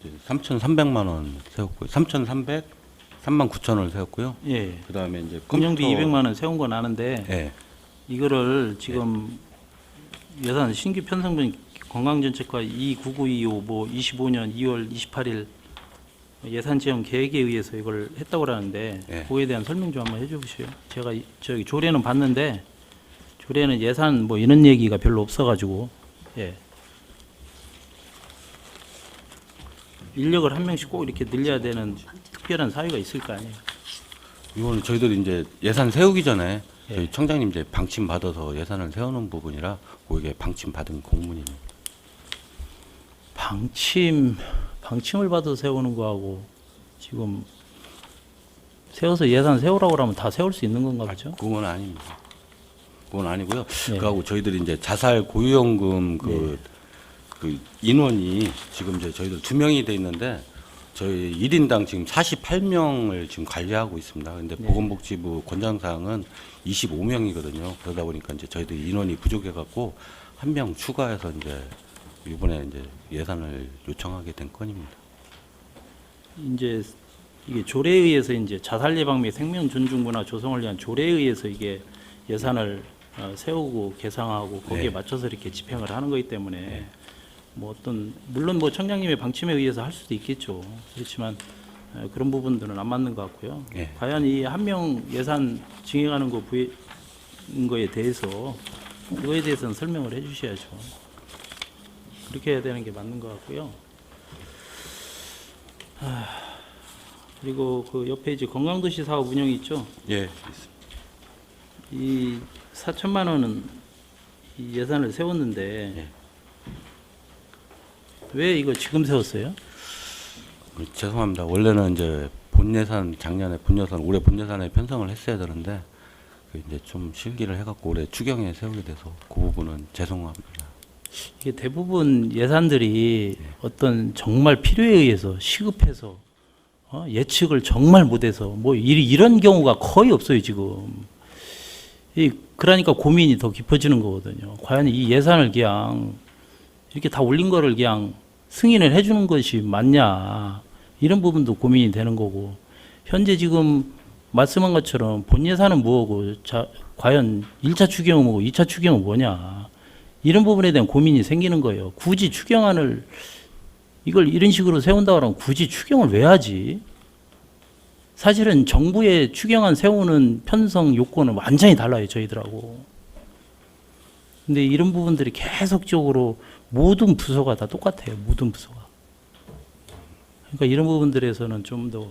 이제 3,300만 원 세웠고요. 39,000원을 세웠고요. 예. 그 다음에 이제 운영비 200만 원 세운 건 아는데 예. 이거를 지금 예산 신규 편성분 건강정책과 29925 뭐 25년 2월 28일 예산 지원 계획에 의해서 이걸 했다고 하는데 예. 그거에 대한 설명 좀 한번 해주시죠. 제가 저기 조례는 봤는데 조례는 예산 뭐 이런 얘기가 별로 없어가지고 예. 인력을 한 명씩 꼭 이렇게 늘려야 되는 특별한 사유가 있을 거 아니에요. 이거는 저희들이 이제 예산 세우기 전에 예. 저희 청장님 이제 방침 받아서 예산을 세우는 부분이라 그게 방침 받은 공문입니다. 방침을 받아 세우는 거하고 지금 세워서 예산 세우라고 하면 다 세울 수 있는 건가 보죠? 그건 아닙니다. 그건 아니고요. 예. 그하고 저희들이 이제 자살 고유연금 그 인원이 지금 이제 저희들 2명이 돼 있는데 저희 1인당 지금 48명을 지금 관리하고 있습니다. 근데 보건복지부 권장사항은 25명이거든요. 그러다 보니까 이제 저희들 인원이 부족해 갖고 1명 추가해서 이제 이번에 이제 예산을 요청하게 된 건입니다. 이제 이게 조례에 의해서 이제 자살 예방 및 생명 존중 문화 조성을 위한 조례에 의해서 이게 예산을 세우고 계상하고 거기에 네. 맞춰서 이렇게 집행을 하는 거기 때문에 뭐 어떤 물론 뭐 청장님의 방침에 의해서 할 수도 있겠죠. 그렇지만 그런 부분들은 안 맞는 것 같고요. 네. 과연 이 한 명 예산 증액하는 거에 대해서 그거에 대해서는 설명을 해주셔야죠. 그렇게 해야 되는 게 맞는 것 같고요. 그리고 그 옆에 이제 건강도시 사업 운영이 있죠. 예, 이 4천만 원은 이 예산을 세웠는데 예. 왜 이거 지금 세웠어요? 죄송합니다. 원래는 이제 작년에 올해 본 예산에 편성을 했어야 되는데 그 이제 좀 실기를 해갖고 올해 추경에 세우게 돼서 그 부분은 죄송합니다. 이게 대부분 예산들이 어떤 정말 필요에 의해서 시급해서 예측을 정말 못해서 뭐 이런 경우가 거의 없어요 지금. 그러니까 고민이 더 깊어지는 거거든요. 과연 이 예산을 그냥 이렇게 다 올린 거를 그냥 승인을 해주는 것이 맞냐 이런 부분도 고민이 되는 거고 현재 지금 말씀한 것처럼 본 예산은 뭐고 과연 1차 추경은 뭐고 2차 추경은 뭐냐 이런 부분에 대한 고민이 생기는 거예요. 굳이 추경안을 이걸 이런 식으로 세운다고 하면 굳이 추경을 왜 하지? 사실은 정부의 추경안 세우는 편성 요건은 완전히 달라요 저희들하고. 근데 이런 부분들이 계속적으로 모든 부서가 다 똑같아요. 모든 부서가. 그러니까 이런 부분들에서는 좀 더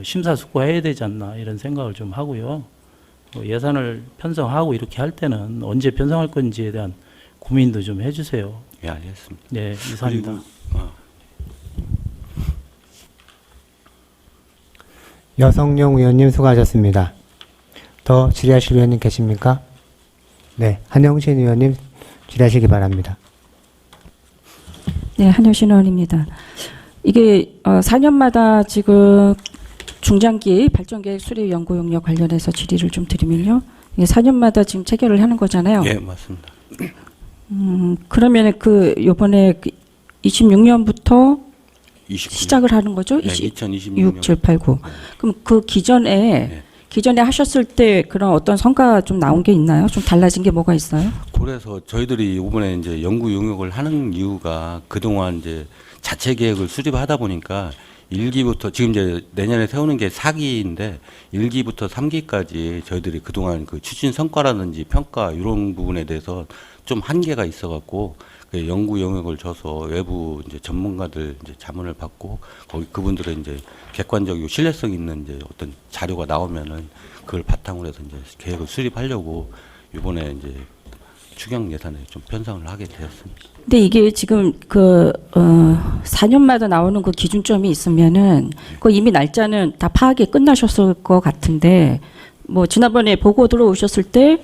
심사숙고해야 되지 않나 이런 생각을 좀 하고요. 예산을 편성하고 이렇게 할 때는 언제 편성할 건지에 대한 고민도 좀 해주세요. 예, 알겠습니다. 네, 이상입니다. 그리고 여성용 의원님 수고하셨습니다. 더 질의하실 의원님 계십니까? 네, 한영신 의원님 질의하시기 바랍니다. 네, 한효신 의원입니다. 이게 4년마다 지금 중장기 발전계획 수립 연구 용역 관련해서 질의를 좀 드리면요. 이게 4년마다 지금 체결을 하는 거잖아요. 예, 맞습니다. 그러면 요번에 26년부터 29년. 시작을 하는 거죠? 네, 2026년. 6, 7, 8, 9. 그럼 그 기전에 하셨을 때 그런 어떤 성과가 좀 나온 게 있나요? 좀 달라진 게 뭐가 있어요? 그래서 저희들이 이번에 이제 연구 용역을 하는 이유가 그동안 이제 자체 계획을 수립하다 보니까 1기부터 지금 이제 내년에 세우는 게 4기인데 1기부터 3기까지 저희들이 그동안 그 추진 성과라든지 평가 이런 부분에 대해서 좀 한계가 있어 갖고 그 연구 용역을 줘서 외부 이제 전문가들 이제 자문을 받고 거기 그분들의 이제 객관적이고 신뢰성 있는 이제 어떤 자료가 나오면은 그걸 바탕으로 해서 이제 계획을 수립하려고 이번에 이제 추경 예산에 좀 편성을 하게 되었습니다. 근데 이게 지금 4년마다 나오는 그 기준점이 있으면은 그 이미 날짜는 다 파악이 끝나셨을 것 같은데 뭐 지난번에 보고 들어오셨을 때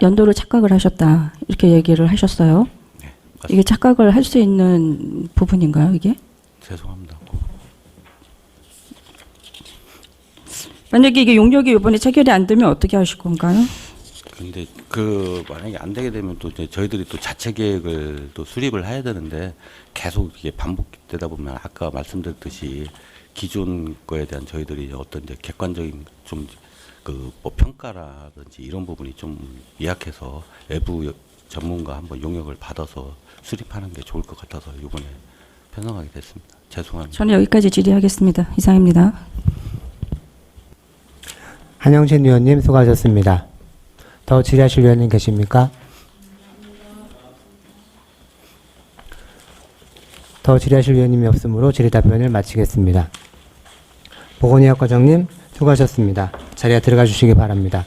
연도를 착각을 하셨다 이렇게 얘기를 하셨어요. 네, 이게 착각을 할 수 있는 부분인가요, 이게? 죄송합니다. 만약에 이게 용역이 이번에 체결이 안 되면 어떻게 하실 건가요? 근데 만약에 안 되게 되면 또 이제 저희들이 또 자체 계획을 또 수립을 해야 되는데 계속 이게 반복되다 보면 아까 말씀드렸듯이 기존 거에 대한 저희들이 어떤 이제 객관적인 좀 뭐 평가라든지 이런 부분이 좀 미약해서 외부 전문가 한번 용역을 받아서 수립하는 게 좋을 것 같아서 이번에 편성하게 됐습니다. 죄송합니다. 저는 여기까지 질의하겠습니다. 이상입니다. 한영진 위원님 수고하셨습니다. 더 질의하실 위원님 계십니까? 더 질의하실 위원님이 없으므로 질의 답변을 마치겠습니다. 보건의학 과장님 수고하셨습니다. 자리에 들어가 주시기 바랍니다.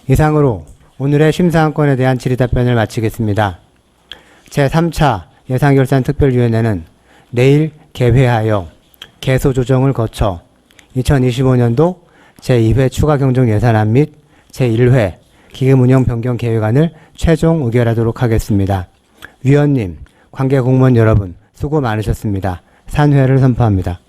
이상으로 오늘의 심사안건에 대한 질의 답변을 마치겠습니다. 제3차 예산결산특별위원회는 내일 개회하여 개소 조정을 거쳐 2025년도 제2회 추가경정예산안 및 제1회 기금운영 변경 계획안을 최종 의결하도록 하겠습니다. 위원님, 관계 공무원 여러분 수고 많으셨습니다. 산회를 선포합니다.